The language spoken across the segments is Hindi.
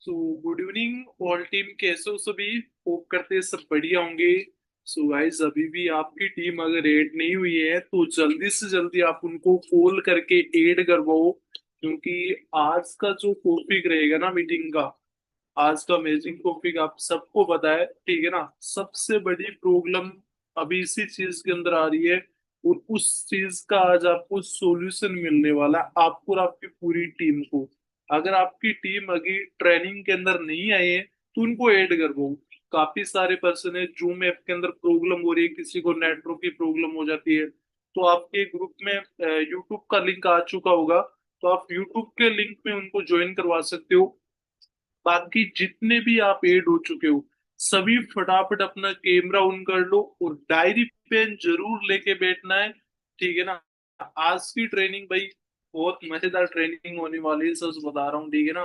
So good evening all team, कैसे हो सभी? होप करते हैं सब बढ़िया होंगे। सो गाइस, अभी भी आपकी टीम अगर ऐड नहीं हुई है तो जल्दी से जल्दी आप उनको कॉल करके ऐड करवाओ, क्योंकि आज का जो टॉपिक रहेगा ना मीटिंग का, आज का अमेजिंग टॉपिक आप सबको पता है, ठीक है ना। सबसे बड़ी प्रॉब्लम अभी इसी चीज के अंदर आ रही है, और उस चीज का आज आपको सॉल्यूशन मिलने वाला है, आपको और आपकी पूरी टीम को। अगर आपकी टीम अभी ट्रेनिंग के अंदर नहीं आई है तो उनको ऐड कर दो। काफी सारे पर्सन है, जूम ऐप के अंदर प्रॉब्लम हो रही है, किसी को नेटवर्क की प्रॉब्लम हो जाती है, तो आपके ग्रुप में यूट्यूब का लिंक आ चुका होगा, तो आप यूट्यूब के लिंक में उनको ज्वाइन करवा सकते हो। बाकी जितने भी आप एड हो चुके हो, सभी फटाफट अपना कैमरा ऑन कर लो और डायरी पेन जरूर लेके बैठना है, ठीक है ना। आज की ट्रेनिंग भाई बहुत मजेदार ट्रेनिंग होने वाली है, सच बता रहा हूँ, ठीक है ना।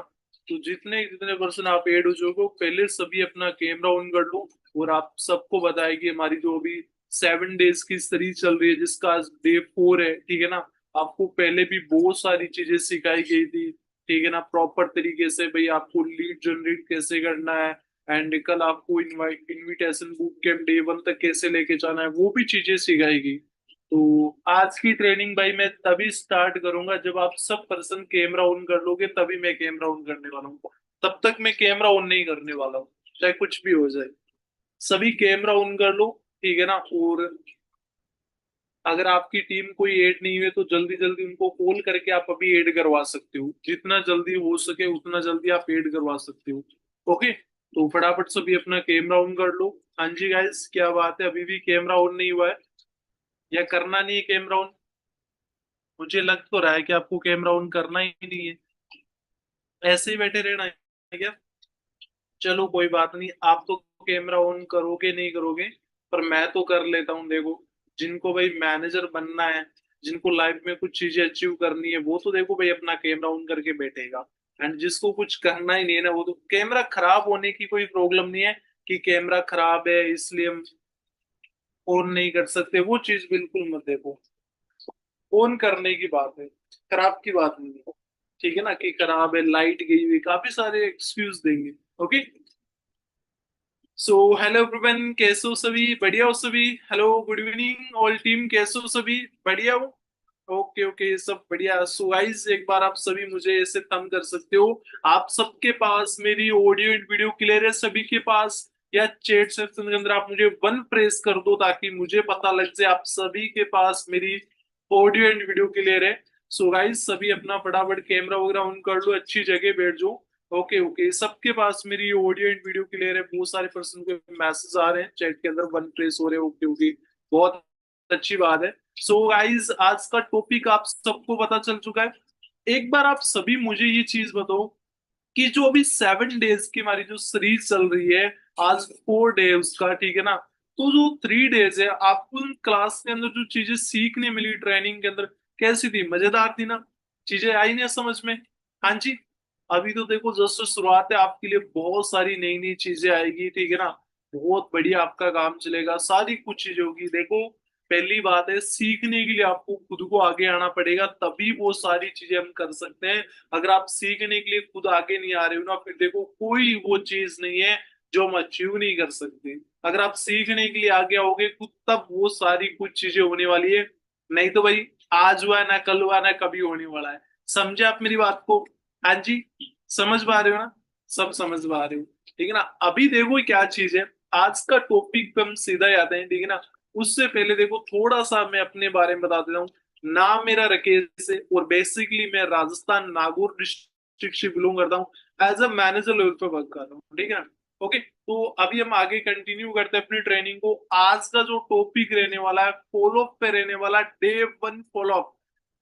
तो जितने जितने पर्सन आप एड हो चुके हो, पहले सभी अपना कैमरा ऑन कर लो। और आप सबको बताया कि हमारी जो अभी 7 डेज की सीरीज चल रही है, जिसका आज डे 4 है, ठीक है ना। आपको पहले भी बहुत सारी चीजें सिखाई गई थी, ठीक है ना, प्रॉपर तरीके से भाई आपको लीड जनरेट कैसे करना है, एंड कल आपको इनविटेशन बुक कैंप डे 1 तक कैसे लेके जाना है, वो भी चीजें सिखाएगी। तो आज की ट्रेनिंग भाई मैं तभी स्टार्ट करूंगा जब आप सब पर्सन कैमरा ऑन कर लोगे, तभी मैं कैमरा ऑन करने वाला हूँ। तब तक मैं कैमरा ऑन नहीं करने वाला हूँ, चाहे कुछ भी हो जाए। सभी कैमरा ऑन कर लो, ठीक है ना। और अगर आपकी टीम कोई ऐड नहीं हुई तो जल्दी जल्दी उनको कॉल करके आप अभी ऐड करवा सकते हो, जितना जल्दी हो सके उतना जल्दी आप ऐड करवा सकते हो। ओके, तो फटाफट से भी अपना कैमरा ऑन कर लो। हाँ जी गाइस, क्या बात है, अभी भी कैमरा ऑन नहीं हुआ है या करना नहीं है कैमरा ऑन? मुझे लग तो रहा है कि आपको कैमरा ऑन करना ही नहीं है, ऐसे ही बैठे रहना है क्या? चलो कोई बात नहीं, आप तो कैमरा ऑन करोगे नहीं करोगे, पर मैं तो कर लेता हूँ। देखो, जिनको भाई मैनेजर बनना है, जिनको लाइफ में कुछ चीजें अचीव करनी है, वो तो देखो भाई अपना कैमरा ऑन करके बैठेगा। एंड जिसको कुछ करना ही नहीं है ना, वो तो कैमरा खराब होने की कोई प्रॉब्लम नहीं है कि कैमरा खराब है इसलिए हम ऑन नहीं कर सकते, वो चीज बिल्कुल मत देखो। ऑन करने की बात है, खराब की बात नहीं है, ठीक है ना। कि खराब है, लाइट गई हुई, काफी सारे एक्सक्यूज देंगे। ओके, सो हेलो एवरीवन, कैसे हो सभी? बढ़िया हो सभी? Hello good evening all team, कैसे हो सभी? बढ़िया हो? ओके ओके, सब बढ़िया। सो गाइस, एक बार आप सभी मुझे ऐसे थम कर सकते हो। आप सबके पास मेरी ऑडियो एंड वीडियो क्लियर है सभी के पास? या चैट सेक्शन के अंदर आप मुझे वन प्रेस कर दो ताकि मुझे पता लग जाए आप सभी के पास मेरी ऑडियो एंड वीडियो क्लियर है। सो गाइस, सभी अपना फटाफट कैमरा वगैरह ऑन कर लो, अच्छी जगह बैठ जाओ। ओके ओके, सबके पास मेरी ऑडियो एंड वीडियो क्लियर है। बहुत सारे पर्सन के मैसेज आ रहे हैं चैट के अंदर, वन प्लेस हो रहे हैं। ओके ओके, बहुत अच्छी बात है। सो गाइस, आज का टॉपिक आप सबको पता चल चुका है। एक बार आप सभी मुझे ये चीज बताओ कि जो अभी 7 डेज की हमारी जो सीरीज चल रही है, आज 4 डे उसका, ठीक है ना। तो जो 3 डेज है, आपको क्लास के अंदर जो चीजें सीखने मिली ट्रेनिंग के अंदर, कैसी थी? मजेदार थी ना? चीजें आई ना समझ में? हाँ जी। अभी तो देखो जस्ट शुरुआत है, आपके लिए बहुत सारी नई नई चीजें आएगी, ठीक है ना। बहुत बढ़िया आपका काम चलेगा, सारी कुछ चीजें होगी। देखो, पहली बात है, सीखने के लिए आपको खुद को आगे आना पड़ेगा, तभी वो सारी चीजें हम कर सकते हैं। अगर आप सीखने के लिए खुद आगे नहीं आ रहे हो ना, फिर देखो कोई वो चीज नहीं है जो हम अचीव नहीं कर सकते। अगर आप सीखने के लिए आगे आओगे खुद, तब वो सारी कुछ चीजें होने वाली है। नहीं तो भाई, आज हुआ है ना, कल हुआ ना, कभी होने वाला है। समझे आप मेरी बात को? हाँ जी, समझ पा रहे हो ना? सब समझ पा रहे हो, ठीक है ना। अभी देखो क्या चीज है, आज का टॉपिक पे हम सीधा ही आते हैं, ठीक है ना। उससे पहले देखो थोड़ा सा मैं अपने बारे में बता देता हूँ। नाम मेरा राकेश है, और बेसिकली मैं राजस्थान नागौर डिस्ट्रिक्ट से बिलोंग करता हूँ। एज अ मैनेजर लेवल पे वर्क कर रहा हूँ, ठीक है ना। ओके, तो अभी हम आगे कंटिन्यू करते हैं अपनी ट्रेनिंग को। आज का जो टॉपिक रहने वाला है, फॉलो अप पे रहने वाला, डे 1 फॉलो अप।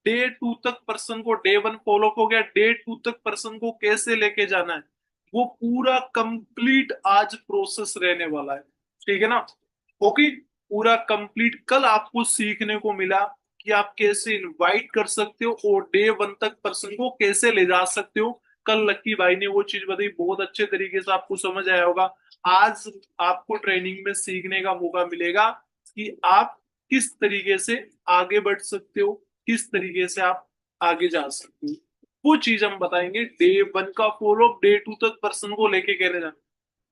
डे 2 तक पर्सन को डे 1 फॉलो अप हो गया, डे 2 तक पर्सन को कैसे लेके जाना है, वो पूरा कंप्लीट आज प्रोसेस रहने वाला है, ठीक है ना। ओके, पूरा कंप्लीट कल आपको सीखने को मिला कि आप कैसे इनवाइट कर सकते हो और डे 1 तक पर्सन को कैसे ले जा सकते हो। कल लक्की भाई ने वो चीज बताई, बहुत अच्छे तरीके से आपको समझ आया होगा। आज आपको ट्रेनिंग में सीखने का मौका मिलेगा कि आप किस तरीके से आगे बढ़ सकते हो, किस तरीके से आप आगे जा सकते हो। वो चीज हम बताएंगे। डे 1 का फॉलो अप डे 2 तक पर्सन को लेके कहने जाना।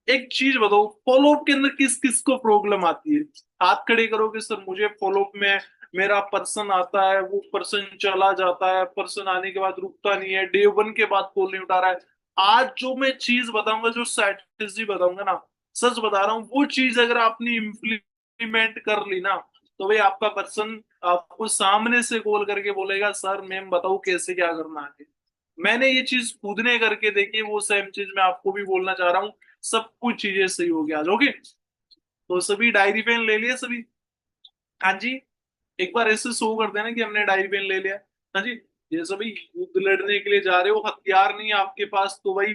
एक चीज बताओ, फॉलो अप के अंदर किस किस को प्रॉब्लम आती है? हाथ खड़े करोगे सर मुझे फॉलो अप में मेरा पर्सन आता है, वो पर्सन चला जाता है, पर्सन आने के बाद रुकता नहीं है, डे 1 के बाद कॉल नहीं उठा रहा है। आज जो मैं चीज बताऊंगा, जो स्ट्रेटेजी बताऊंगा ना, सच बता रहा हूँ, वो चीज अगर आपने इम्प्लीमेंट कर ली ना, तो भाई आपका पर्सन आपको सामने से कॉल करके बोलेगा सर मैम बताओ कैसे क्या करना है। मैंने ये चीज खुद ने करके देखी, वो सेम चीज मैं आपको भी बोलना चाह रहा हूँ। सब कुछ चीजें सही हो गया आज। ओके, तो सभी डायरी पेन ले लिए सभी? हाँ जी। एक बार ऐसे शो कर देना कि हमने डायरी पेन ले लिया। हाँ जी। ये सभी युद्ध लड़ने के लिए जा रहे हो, हथियार नहीं है आपके पास, तो भाई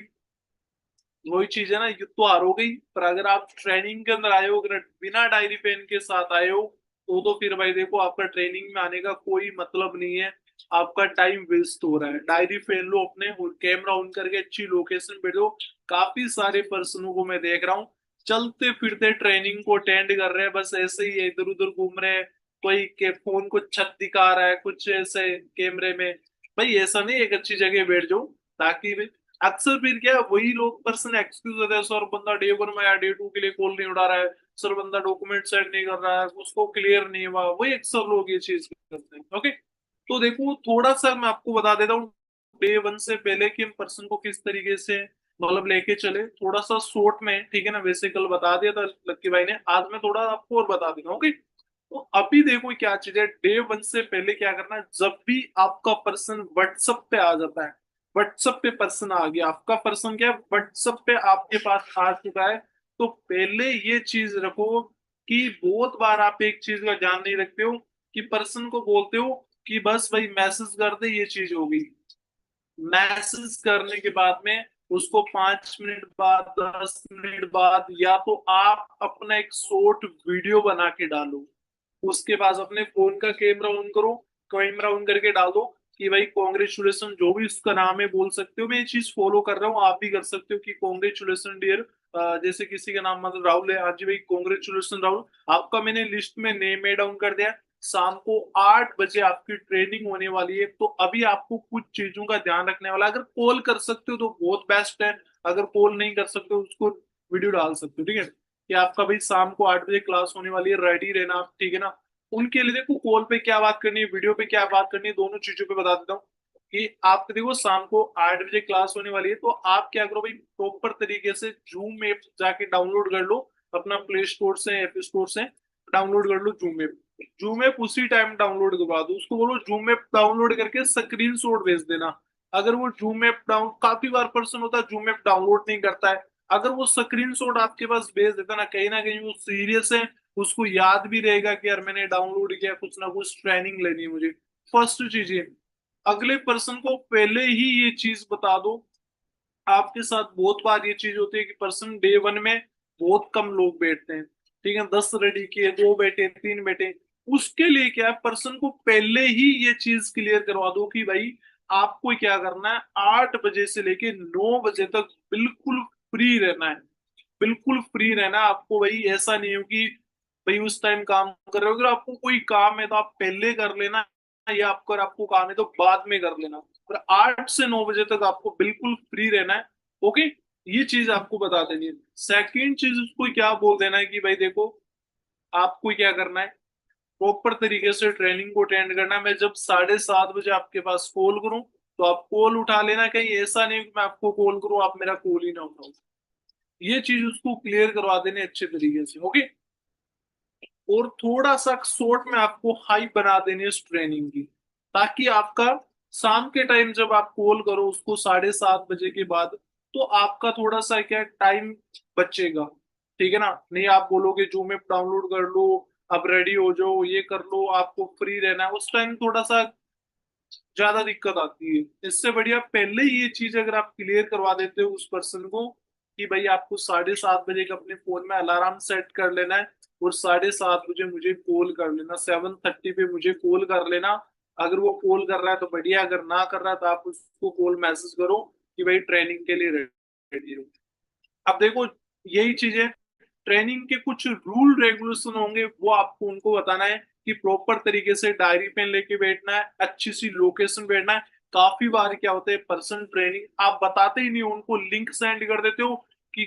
वही चीज है ना, युद्ध तो हार हो गई। पर अगर आप ट्रेनिंग के अंदर आए हो, अगर बिना डायरी पेन के साथ आए हो, तो फिर भाई देखो आपका ट्रेनिंग में आने का कोई मतलब नहीं है। आपका टाइम वेस्ट हो रहा है। डायरी पेन लो अपने और कैमरा ऑन करके अच्छी लोकेशन पे दो। काफी सारे पर्सनों को मैं देख रहा हूँ, चलते फिरते ट्रेनिंग को अटेंड कर रहे हैं, बस ऐसे ही इधर उधर घूम रहे हैं। कोई के फोन को छत दिखा रहा है कुछ ऐसे कैमरे में। भाई ऐसा नहीं, एक अच्छी जगह बैठ जाओ, ताकि अक्सर फिर क्या है, वही लोग पर्सन एक्सक्यूज देते हैं, सर बंदा डे 1 में या डे 2 के लिए कॉल नहीं उठा रहा है, सर बंदा डॉक्यूमेंट सेंड नहीं कर रहा है, उसको क्लियर नहीं हुआ। वही अक्सर लोग ये चीज करते हैं। ओके, तो देखो थोड़ा सा मैं आपको बता देता हूँ डे 1 से पहले कि हम पर्सन को किस तरीके से मतलब लेके चले, थोड़ा सा शॉर्ट में, ठीक है ना? वैसे कल बता दिया था लक्की भाई ने, आज मैं थोड़ा आपको और बता देता हूँ। ओके, तो अभी देखो क्या चीज है, डे 1 से पहले क्या करना है, जब भी आपका पर्सन व्हाट्सएप पे आ जाता है, व्हाट्सएप पे पर्सन आ गया, आपका पर्सन क्या व्हाट्सएप पे आपके पास आ चुका है, तो पहले ये चीज रखो कि बहुत बार आप एक चीज का ध्यान नहीं रखते हो, कि पर्सन को बोलते हो कि बस भाई मैसेज कर दे ये चीज होगी। मैसेज करने के बाद में उसको 5 मिनट बाद 10 मिनट बाद या तो आप अपना एक शॉर्ट वीडियो बना के डालो, उसके पास अपने फोन का कैमरा ऑन करो, कैमरा ऑन करके डाल दो कि भाई कॉन्ग्रेचुलेशन, जो भी उसका नाम है बोल सकते हो। मैं ये चीज फॉलो कर रहा हूँ, आप भी कर सकते हो कि कॉन्ग्रेचुलेशन डियर, जैसे किसी का नाम मतलब राहुल है, हाँ जी भाई कॉन्ग्रेचुलेशन राहुल, आपका मैंने लिस्ट में नेम ऐड डाउन कर दिया। शाम को 8 बजे आपकी ट्रेनिंग होने वाली है, तो अभी आपको कुछ चीजों का ध्यान रखने वाला है। अगर कॉल कर सकते हो तो बहुत बेस्ट है, अगर कॉल नहीं कर सकते हो उसको वीडियो डाल सकते हो, ठीक है? कि आपका भाई शाम को 8 बजे क्लास होने वाली है, रेडी रहना आप, ठीक है ना? उनके लिए देखो कॉल पे क्या बात करनी है, वीडियो पे क्या बात करनी है, दोनों चीजों पे बता देता हूँ। कि आप देखो शाम को 8 बजे क्लास होने वाली है, तो आप क्या करो भाई, प्रॉपर तरीके से जूम ऐप जाके डाउनलोड कर लो, अपना प्ले स्टोर से ऐप स्टोर से डाउनलोड कर लो जूम ऐप। जूम ऐप उसी टाइम डाउनलोड करवा दो, उसको बोलो जूम ऐप डाउनलोड करके स्क्रीनशॉट भेज देना। अगर वो जूम ऐप डाउन, काफी बार पर्सन होता है जूम ऐप डाउनलोड नहीं करता है, अगर वो स्क्रीनशॉट आपके पास भेज देता ना कहीं वो सीरियस है, उसको याद भी रहेगा कि यार मैंने डाउनलोड किया, कुछ ना कुछ ट्रेनिंग लेनी है मुझे। फर्स्ट चीज ये, अगले पर्सन को पहले ही ये चीज बता दो। आपके साथ बहुत बार ये चीज होती है कि पर्सन डे 1 में बहुत कम लोग बैठते हैं, ठीक है, 10 रेडी किए, 2 बैठे 3 बैठे, उसके लिए क्या है, पर्सन को पहले ही ये चीज क्लियर करवा दो कि भाई आपको क्या करना है, 8 बजे से लेके 9 बजे तक बिल्कुल फ्री रहना है। बिल्कुल फ्री रहना है आपको भाई, ऐसा नहीं हो कि भाई उस टाइम काम कर रहे हो, अगर आपको कोई काम है तो आप पहले कर लेना, या आपको अगर आपको काम है तो बाद में कर लेना, पर 8 से 9 बजे तक आपको बिल्कुल फ्री रहना है। ओके, ये चीज आपको बता देनी है। सेकंड चीज उसको क्या बोल देना है कि भाई देखो आपको क्या करना है, प्रॉपर तरीके से ट्रेनिंग को अटेंड करना है। मैं जब 7:30 बजे आपके पास कॉल करूं तो आप कॉल उठा लेना, कहीं ऐसा नहीं कि मैं आपको कॉल करूं आप मेरा कॉल ही ना उठाओ। ये चीज उसको क्लियर करवा देने अच्छे तरीके से। ओके, और थोड़ा सा शॉर्ट में आपको हाई बना देनी है इस ट्रेनिंग की, ताकि आपका शाम के टाइम जब आप कॉल करो उसको 7:30 बजे के बाद, तो आपका थोड़ा सा क्या टाइम बचेगा, ठीक है ना? नहीं आप बोलोगे जूम ऐप डाउनलोड कर लो, अब रेडी हो जाओ, ये कर लो, आपको फ्री रहना है, उस टाइम थोड़ा सा ज्यादा दिक्कत आती है। इससे बढ़िया पहले ही ये चीज अगर आप क्लियर करवा देते हो उस पर्सन को कि भाई आपको 7:30 बजे का अपने फोन में अलार्म सेट कर लेना है, और 7:30 बजे मुझे कॉल कर लेना, 7:30 पे मुझे कॉल कर लेना। अगर वो कॉल कर रहा है तो बढ़िया, अगर ना कर रहा है तो आप उसको कॉल मैसेज करो कि भाई ट्रेनिंग के लिए रेडी हो। अब देखो यही चीजें, ट्रेनिंग के कुछ रूल रेगुलेशन होंगे, वो आपको उनको बताना है कि प्रॉपर तरीके से डायरी पेन लेके बैठना है, अच्छी सी लोकेशन बैठना है। काफी बार क्या होता है, पर्सन ट्रेनिंग आप बताते ही नहीं हो, उनको लिंक सेंड कर देते हो कि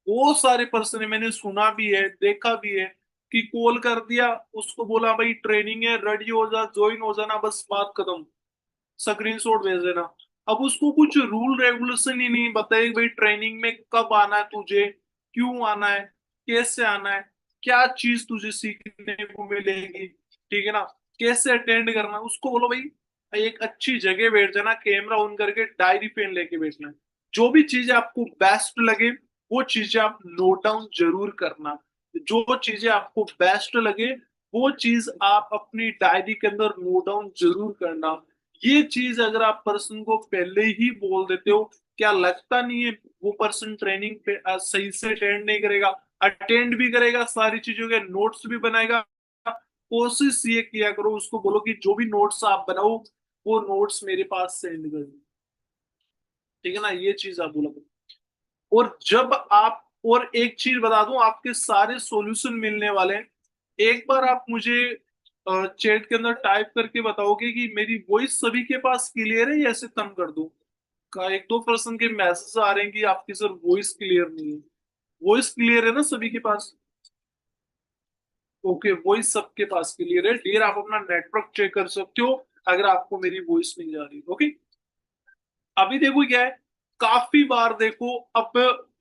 बहुत सारे पर्सन है, मैंने सुना भी है देखा भी है कि कॉल कर दिया, उसको बोला भाई ट्रेनिंग है, रेडी हो जा, ज्वाइन हो जाना, बस बात खत्म, स्क्रीनशॉट भेज देना। अब उसको कुछ रूल रेगुलेशन ही नहीं बताए भाई ट्रेनिंग में कब आना है तुझे, क्यों आना है, कैसे आना है, क्या चीज तुझे सीखने को मिलेगी, ठीक है ना, कैसे अटेंड करना है। उसको बोलो भाई एक अच्छी जगह बैठ जाना, कैमरा ऑन करके डायरी पेन लेके बैठना है, जो भी चीजें आपको बेस्ट लगे वो चीजें आप नोट डाउन जरूर करना, जो चीजें आपको बेस्ट लगे वो चीज आप अपनी डायरी के अंदर नोट डाउन जरूर करना। ये चीज अगर आप पर्सन को पहले ही बोल देते हो, क्या लगता नहीं है वो पर्सन ट्रेनिंग पे सही से अटेंड नहीं करेगा, अटेंड भी करेगा, सारी चीजों के नोट्स भी बनाएगा। कोशिश ये किया करो, उसको बोलो कि जो भी नोट्स आप बनाओ वो नोट्स मेरे पास सेंड कर दो, ठीक है ना, ये चीज आप बोलो। और जब आप, और एक चीज बता दूं, आपके सारे सॉल्यूशन मिलने वाले हैं। एक बार आप मुझे चैट के अंदर टाइप करके बताओगे कि मेरी वॉइस सभी के पास क्लियर है या ऐसे कम कर दूं, का एक दो पर्सन के मैसेज आ रहे हैं कि आपकी सर वॉइस क्लियर नहीं है। वॉइस क्लियर है ना सभी के पास? ओके, वॉइस सबके पास क्लियर है, डियर आप अपना नेटवर्क चेक कर सकते हो अगर आपको मेरी वॉइस नहीं जा रही। ओके, अभी देखो क्या है, काफी बार देखो अब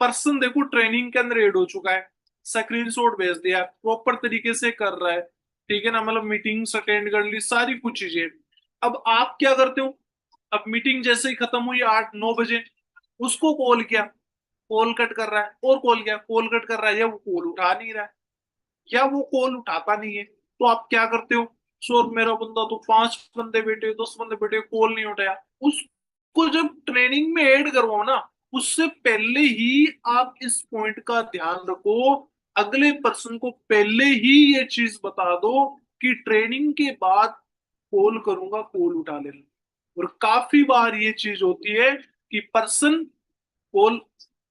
पर्सन देखो ट्रेनिंग के अंदर एड हो चुका है, स्क्रीनशॉट भेज दिया, प्रॉपर तरीके से कर रहा है, ठीक है ना, मतलब मीटिंग्स अटेंड कर ली, सारी कुछ चीजें। अब आप क्या करते हो, अब मीटिंग जैसे ही खत्म हुई 8-9 बजे, उसको कॉल किया, कॉल कट कर रहा है, और कॉल किया, कॉल कट कर रहा है, या वो कॉल उठा नहीं रहा है, या वो कॉल उठाता नहीं है, तो आप क्या करते हो, सर मेरा बंदा तो 5 बंदे बैठे, 10 बंदे बैठे, कॉल नहीं उठाया। उसको जब ट्रेनिंग में ऐड करवाओ ना, उससे पहले ही आप इस पॉइंट का ध्यान रखो, अगले पर्सन को पहले ही ये चीज बता दो कि ट्रेनिंग के बाद कॉल करूंगा, कॉल उठा लेना। और काफी बार ये चीज होती है कि पर्सन कॉल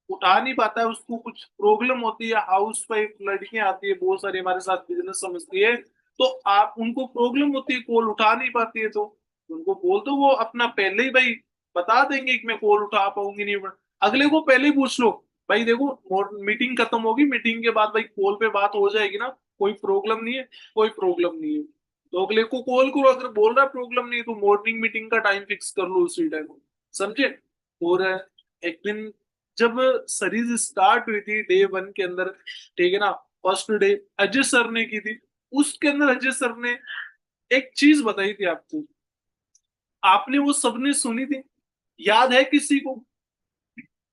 उठा नहीं पाता है, उसको कुछ प्रॉब्लम होती है, हाउस वाइफ लड़कियां आती है बहुत सारी हमारे साथ, बिजनेस समझती है, तो आप उनको प्रॉब्लम होती है, कॉल उठा नहीं पाती है, तो उनको बोल दो, वो अपना पहले ही भाई बता देंगे कि मैं कॉल उठा पाऊंगी नहीं। अगले को पहले ही पूछ लो, भाई देखो मीटिंग खत्म होगी, मीटिंग के बाद भाई कॉल पे बात हो जाएगी ना, कोई प्रॉब्लम नहीं है, कोई प्रॉब्लम नहीं है, तो अगले को कॉल करो, अगर बोल रहा है प्रॉब्लम नहीं है तो मॉर्निंग मीटिंग का टाइम फिक्स कर लो उसी टाइम, समझे। और एक दिन जब सीरीज स्टार्ट हुई थी डे 1 के अंदर, ठीक है ना, फर्स्ट डे अजय सर ने की थी, उसके अंदर अजय सर ने एक चीज बताई थी आपको, आपने वो सबने सुनी थी, याद है किसी को,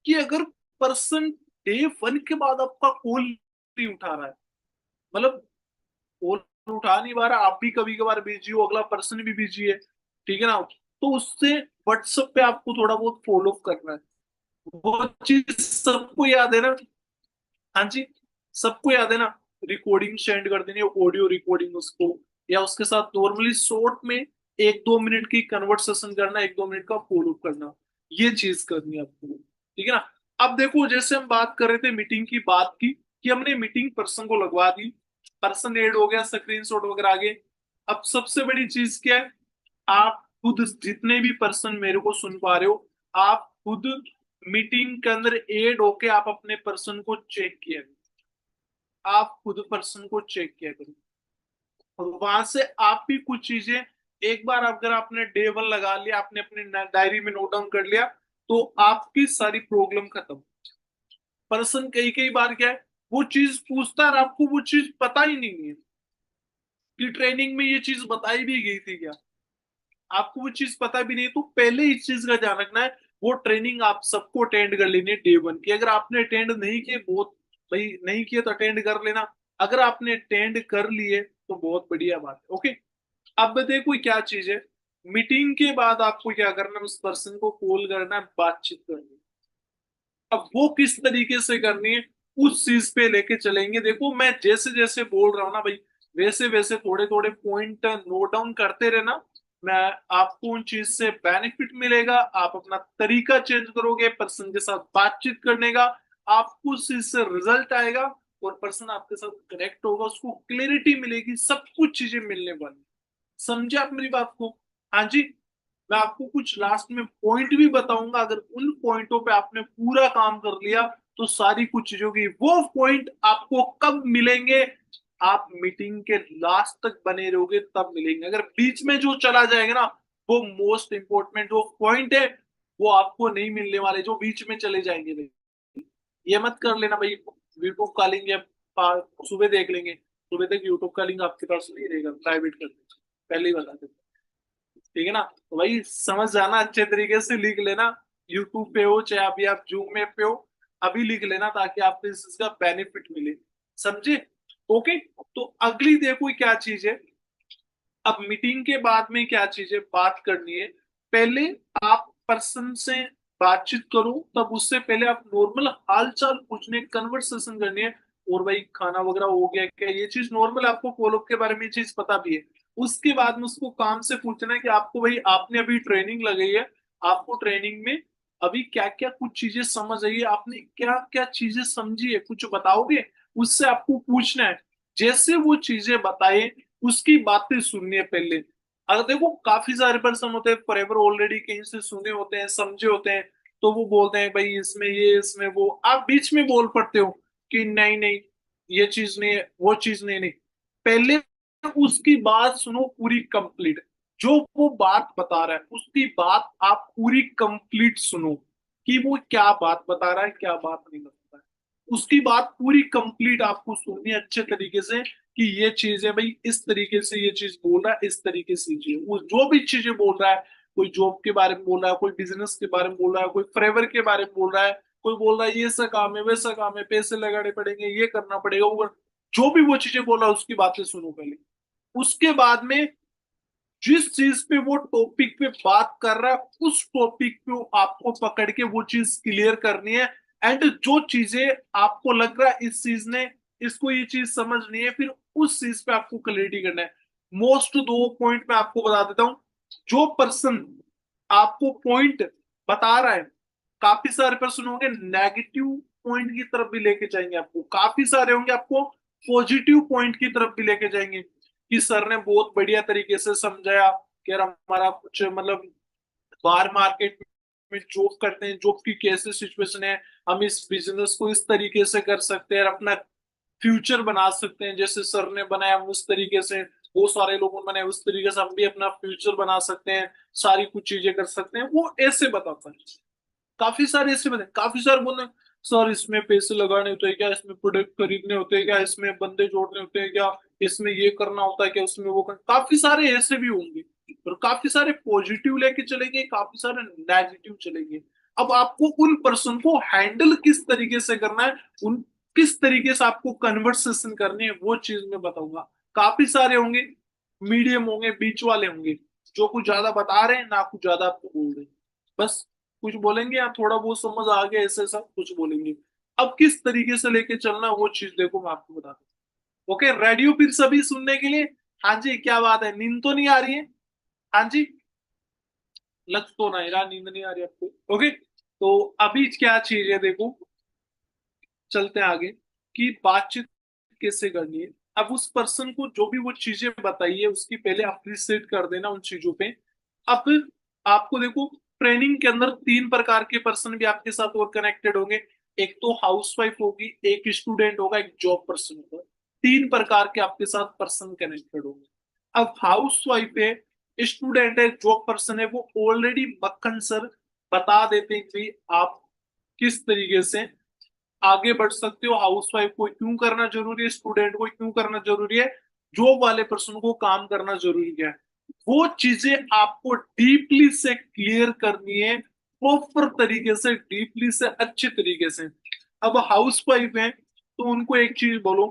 कि अगर पर्सन डे 1 के बाद आपका कॉल नहीं उठा रहा है, मतलब कॉल उठा नहीं पा रहा, आप भी कभी कभार बिजी हो, अगला पर्सन भी बिजी है, ठीक है ना, तो उससे व्हाट्सएप पे आपको थोड़ा बहुत फॉलो करना है, वो चीज सबको याद है ना। हाँ जी, सबको याद है ना, रिकॉर्डिंग सेंड कर देनी है, ऑडियो रिकॉर्डिंग उसको, या उसके साथ नॉर्मली शॉर्ट में 1-2 मिनट की कन्वर्सेशन करना, 1-2 मिनट का फॉलो करना, ये चीज करनी है आपको, ठीक है ना। अब देखो जैसे हम बात कर रहे थे मीटिंग की बात की, कि हमने मीटिंग पर्सन को लगवा दी, पर्सन ऐड हो गया, स्क्रीनशॉट वगैरह आ गए। अब सबसे बड़ी चीज क्या है, आप खुद जितने भी पर्सन मेरे को सुन पा रहे हो, आप खुद मीटिंग के अंदर ऐड होके आप अपने पर्सन को चेक किया करो, आप खुद पर्सन को चेक किया करो, और वहां से आप भी कुछ चीजें, एक बार अगर आपने डे 1 लगा लिया, आपने अपने डायरी में नोट डाउन कर लिया, तो आपकी सारी प्रॉब्लम खत्म। पर्सन कई कई बार क्या है, वो चीज पूछता है और आपको वो चीज पता ही नहीं है कि ट्रेनिंग में ये चीज बताई भी गई थी क्या, आपको वो चीज पता भी नहीं, तो पहले इस चीज का ध्यान रखना है, वो ट्रेनिंग आप सबको अटेंड कर लेनी है डे 1 की। अगर आपने अटेंड नहीं किए, बहुत भाई नहीं किए तो अटेंड कर लेना, अगर आपने अटेंड कर लिए तो बहुत बढ़िया बात है। ओके, अब देखो क्या चीज है, मीटिंग के बाद आपको क्या करना है, उस पर्सन को कॉल करना है, बातचीत करनी है। अब वो किस तरीके से करनी है, उस चीज पे लेके चलेंगे। देखो मैं जैसे जैसे बोल रहा हूँ ना भाई, वैसे वैसे थोड़े थोड़े पॉइंट नोट डाउन करते रहना, मैं आपको उन चीज से बेनिफिट मिलेगा, आप अपना तरीका चेंज करोगे पर्सन के साथ बातचीत करने का, आपको उस चीज से रिजल्ट आएगा, और पर्सन आपके साथ कनेक्ट होगा, उसको क्लियरिटी मिलेगी, सब कुछ चीजें मिलने वाली। समझे आप मेरी बात को? हाँ जी, मैं आपको कुछ लास्ट में पॉइंट भी बताऊंगा, अगर उन पॉइंटों पे आपने पूरा काम कर लिया तो सारी कुछ चीजों की वो पॉइंट आपको कब मिलेंगे, आप मीटिंग के लास्ट तक बने रहोगे तब मिलेंगे। अगर बीच में जो चला जाएगा ना, वो मोस्ट इंपोर्टेंट जो पॉइंट है वो आपको नहीं मिलने वाले, जो बीच में चले जाएंगे भाई। ये मत कर लेना भाई यूट्यूब कॉलिंग या सुबह देख लेंगे, सुबह तक यूट्यूब कॉलिंग आपके पास नहीं रहेगा, प्राइवेट कर देंगे, पहले ही बता देते। ठीक है ना, तो भाई समझ जाना, अच्छे तरीके से लिख लेना, यूट्यूब पे हो चाहे अभी आप जूम में पे हो, अभी लिख लेना ताकि आपको इसका बेनिफिट मिले, समझे। ओके, तो अगली देखो क्या चीज है। अब मीटिंग के बाद में क्या चीजें बात करनी है, पहले आप पर्सन से बातचीत करो, तब उससे पहले आप नॉर्मल हाल चाल पूछने कन्वर्सेशन करनी है। और भाई खाना वगैरह हो गया क्या, ये चीज नॉर्मल, आपको फॉलोअप के बारे में ये चीज पता भी है। उसके बाद में उसको काम से पूछना है कि आपको भाई आपने अभी ट्रेनिंग लगाई है, आपको ट्रेनिंग में अभी क्या क्या कुछ चीजें समझ आई है, आपने क्या क्या चीजें समझी है, कुछ बताओगे, उससे आपको पूछना है। जैसे वो चीजें बताए उसकी बातें सुननी है पहले। अगर देखो काफी सारे पर्सन होते हैं फॉरएवर ऑलरेडी कहीं से सुने होते हैं, समझे होते हैं, तो वो बोलते हैं भाई इसमें ये इसमें वो, आप बीच में बोल पड़ते हो कि नहीं नहीं ये चीज नहीं है वो चीज नहीं, नहीं पहले उसकी बात सुनो पूरी कंप्लीट। जो वो बात बता रहा है उसकी बात आप पूरी कंप्लीट सुनो, कि वो क्या बात बता रहा है क्या बात नहीं बता रहा है, उसकी बात पूरी कंप्लीट आपको सुननी है अच्छे तरीके से, कि ये चीज है भाई इस तरीके से ये चीज बोल रहा है, इस तरीके से चीज वो जो भी चीजें बोल रहा है, कोई जॉब के बारे में बोल रहा है, कोई बिजनेस के बारे में बोल रहा है, कोई फ्रेवर के बारे में बोल रहा है, कोई बोल रहा है ये सा काम है वैसा काम है, पैसे लगाने पड़ेंगे, ये करना पड़ेगा वो जो भी वो चीजें बोल रहा है उसकी बातें सुनो पहले। उसके बाद में जिस चीज पे वो टॉपिक पे बात कर रहा है उस टॉपिक पे आपको पकड़ के वो चीज क्लियर करनी है। एंड जो चीजें आपको लग रहा है इस चीज ने इसको ये चीज समझ नहीं है, फिर उस चीज पे आपको क्लैरिटी करना है। मोस्ट दो पॉइंट मैं आपको बता देता हूं। जो पर्सन आपको पॉइंट बता रहा है, काफी सारे पर्सन होंगे नेगेटिव पॉइंट की तरफ भी लेके जाएंगे आपको, काफी सारे होंगे आपको पॉजिटिव पॉइंट की तरफ भी लेके जाएंगे, कि सर ने बहुत बढ़िया तरीके से समझाया कि यार हमारा कुछ मतलब बाहर मार्केट में जॉब करते हैं, जॉब की कैसे सिचुएशन है, हम इस बिजनेस को इस तरीके से कर सकते हैं और अपना फ्यूचर बना सकते हैं, जैसे सर ने बनाया उस तरीके से, बहुत सारे लोगों ने बनाया उस तरीके से हम भी अपना फ्यूचर बना सकते हैं, सारी कुछ चीजें कर सकते हैं, वो ऐसे बताता है। काफी सारे ऐसे बने, काफी सारे बोलते हैं सर इसमें पैसे लगाने होते हैं क्या, इसमें प्रोडक्ट खरीदने होते हैं क्या, इसमें बंदे जोड़ने होते हैं क्या, इसमें ये करना होता है क्या, उसमें वो करना, काफी सारे ऐसे भी होंगे। और काफी सारे पॉजिटिव लेके चलेंगे, काफी सारे नेगेटिव चलेंगे। अब आपको उन पर्सन को हैंडल किस तरीके से करना है, उन किस तरीके से आपको कन्वर्सेशन करनी है, वो चीज मैं बताऊंगा। काफी सारे होंगे, मीडियम होंगे, बीच वाले होंगे, जो कुछ ज्यादा बता रहे हैं ना कुछ ज्यादा आपको बोल रहे हैं, बस कुछ बोलेंगे या थोड़ा बहुत समझ आ गया ऐसे सब कुछ बोलेंगे। अब किस तरीके से लेके चलना वो चीज देखो मैं आपको बता दूं। ओके, रेडी हो फिर सभी सुनने के लिए। हाँ जी, क्या बात है, नींद तो नहीं आ रही है? हाँ जी, लग तो नहीं रहा नींद नहीं आ रही आपको। ओके, तो अभी क्या चीज है देखो, चलते हैं आगे, कि बातचीत कैसे करनी है। अब उस पर्सन को जो भी वो चीजें बताई है उसकी पहले अप्रिशिएट कर देना उन चीजों पे। अब आपको देखो, ट्रेनिंग के अंदर तीन प्रकार के पर्सन भी आपके साथ और कनेक्टेड होंगे। एक तो हाउसवाइफ होगी, एक स्टूडेंट होगा, एक जॉब पर्सन होगा। तीन प्रकार के आपके साथ पर्सन कनेक्टेड होंगे। अब हाउसवाइफ है, स्टूडेंट है, जॉब पर्सन है, वो ऑलरेडी मक्खन सर बता देते हैं कि आप किस तरीके से आगे बढ़ सकते हो, हाउसवाइफ को क्यों करना जरूरी है, स्टूडेंट को क्यों करना जरूरी है, जॉब वाले पर्सन को काम करना जरूरी है। वो चीजें आपको डीपली से क्लियर करनी है, प्रॉपर तरीके से, डीपली से, अच्छे तरीके से। अब हाउसवाइफ है तो उनको एक चीज बोलो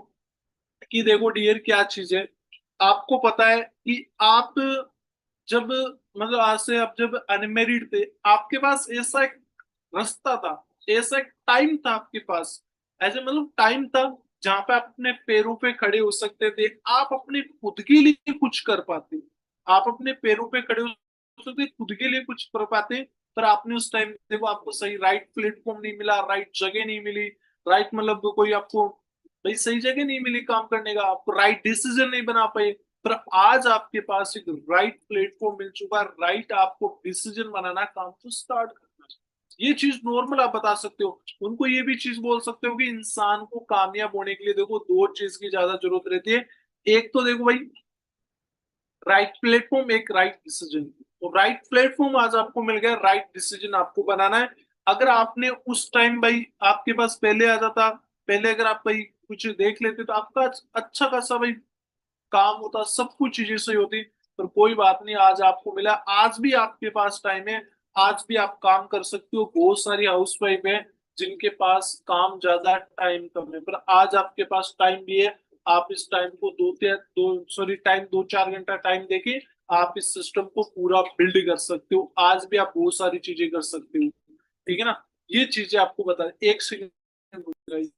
कि देखो डियर क्या चीज है, आपको पता है कि आप जब मतलब आज से आप जब अनमेरिड थे, आपके पास ऐसा एक रास्ता था, ऐसा एक टाइम था आपके पास, ऐसे मतलब टाइम था जहां पे आप अपने पैरों पे खड़े हो सकते थे, आप अपने खुद के लिए कुछ कर पाते, आप अपने पैरों पे खड़े हो सकते, खुद के लिए कुछ कर पाते। पर आपने उस टाइम देखो आपको सही राइट प्लेटफॉर्म नहीं मिला, राइट जगह नहीं मिली, राइट मतलब कोई आपको भाई सही जगह नहीं मिली काम करने का, आपको राइट डिसीजन नहीं बना पाए, पर आज आपके पास एक राइट प्लेटफॉर्म मिल चुका है, राइट आपको डिसीजन बनाना, काम को स्टार्ट करना। ये चीज नॉर्मल आप बता सकते हो। उनको ये भी चीज बोल सकते हो कि इंसान को कामयाब होने के लिए देखो दो चीज की ज्यादा जरूरत रहती है। एक तो देखो भाई राइट प्लेटफॉर्म, एक राइट डिसीजन। तो राइट प्लेटफॉर्म आज आपको मिल गया, राइट डिसीजन आपको बनाना है। अगर आपने उस टाइम भाई आपके पास पहले आ जाता, पहले अगर आप भाई कुछ देख लेते तो आपका अच्छा खासा भाई काम होता, सब कुछ चीजें सही होती। पर कोई बात नहीं, आज आपको मिला, आज भी आपके पास टाइम है। आज भी आप काम कर सकते हो। बहुत सारी हाउसवाइफ है जिनके पास काम ज्यादा, टाइम कम है, पर आज आपके पास टाइम भी है। आप इस टाइम को दो चार घंटा टाइम देके आप इस सिस्टम को पूरा बिल्ड कर सकते हो। आज भी आप बहुत सारी चीजें कर सकते हो। ठीक है ना। ये चीजें आपको बता, एक सेकंड।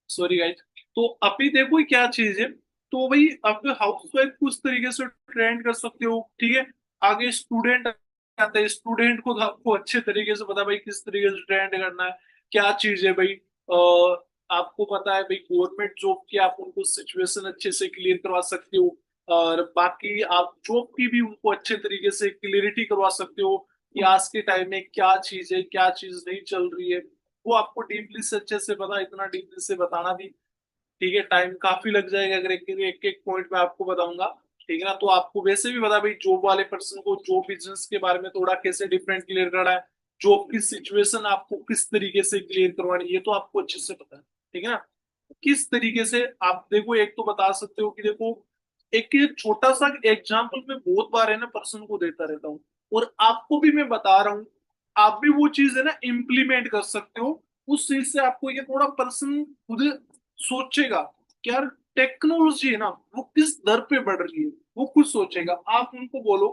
Sorry guys. तो अभी देखो क्या चीज है। तो भाई आप हाउस वाइफ को उस तरीके से ट्रेंड कर सकते हो। ठीक है। आगे स्टूडेंट आता है, स्टूडेंट को तो आपको अच्छे तरीके से पता है भाई किस तरीके से ट्रेंड करना है, क्या चीज है भाई। आपको पता है भाई गवर्नमेंट जॉब की आप उनको सिचुएशन अच्छे से क्लियर करवा सकते हो। और बाकी आप जॉब की भी उनको अच्छे तरीके से क्लियरिटी करवा सकते हो कि आज के टाइम में क्या चीज है, क्या चीज नहीं चल रही है। वो आपको डीपली से अच्छे से पता, इतना डीपली से बताना भी ठीक है टाइम काफी लग जाएगा अगर एक एक, एक पॉइंट में आपको बताऊंगा। ठीक है ना। तो आपको वैसे भी पता भाई जॉब वाले पर्सन को जॉब बिजनेस के बारे में थोड़ा कैसे डिफरेंट क्लियर करना है, जॉब की सिचुएशन आपको किस तरीके से क्लियर करवानी है, ये तो आपको अच्छे से पता है। ठीक है ना। किस तरीके से आप देखो, एक तो बता सकते हो कि देखो एक ये छोटा सा एग्जाम्पल मैं बहुत बार है ना पर्सन को देता रहता हूँ, और आपको भी मैं बता रहा हूँ। आप भी वो चीज है ना इम्प्लीमेंट कर सकते हो। उस चीज से आपको ये थोड़ा पर्सन खुद सोचेगा कि यार टेक्नोलॉजी है ना वो किस दर पे बढ़ रही है, वो खुद सोचेगा। आप उनको बोलो,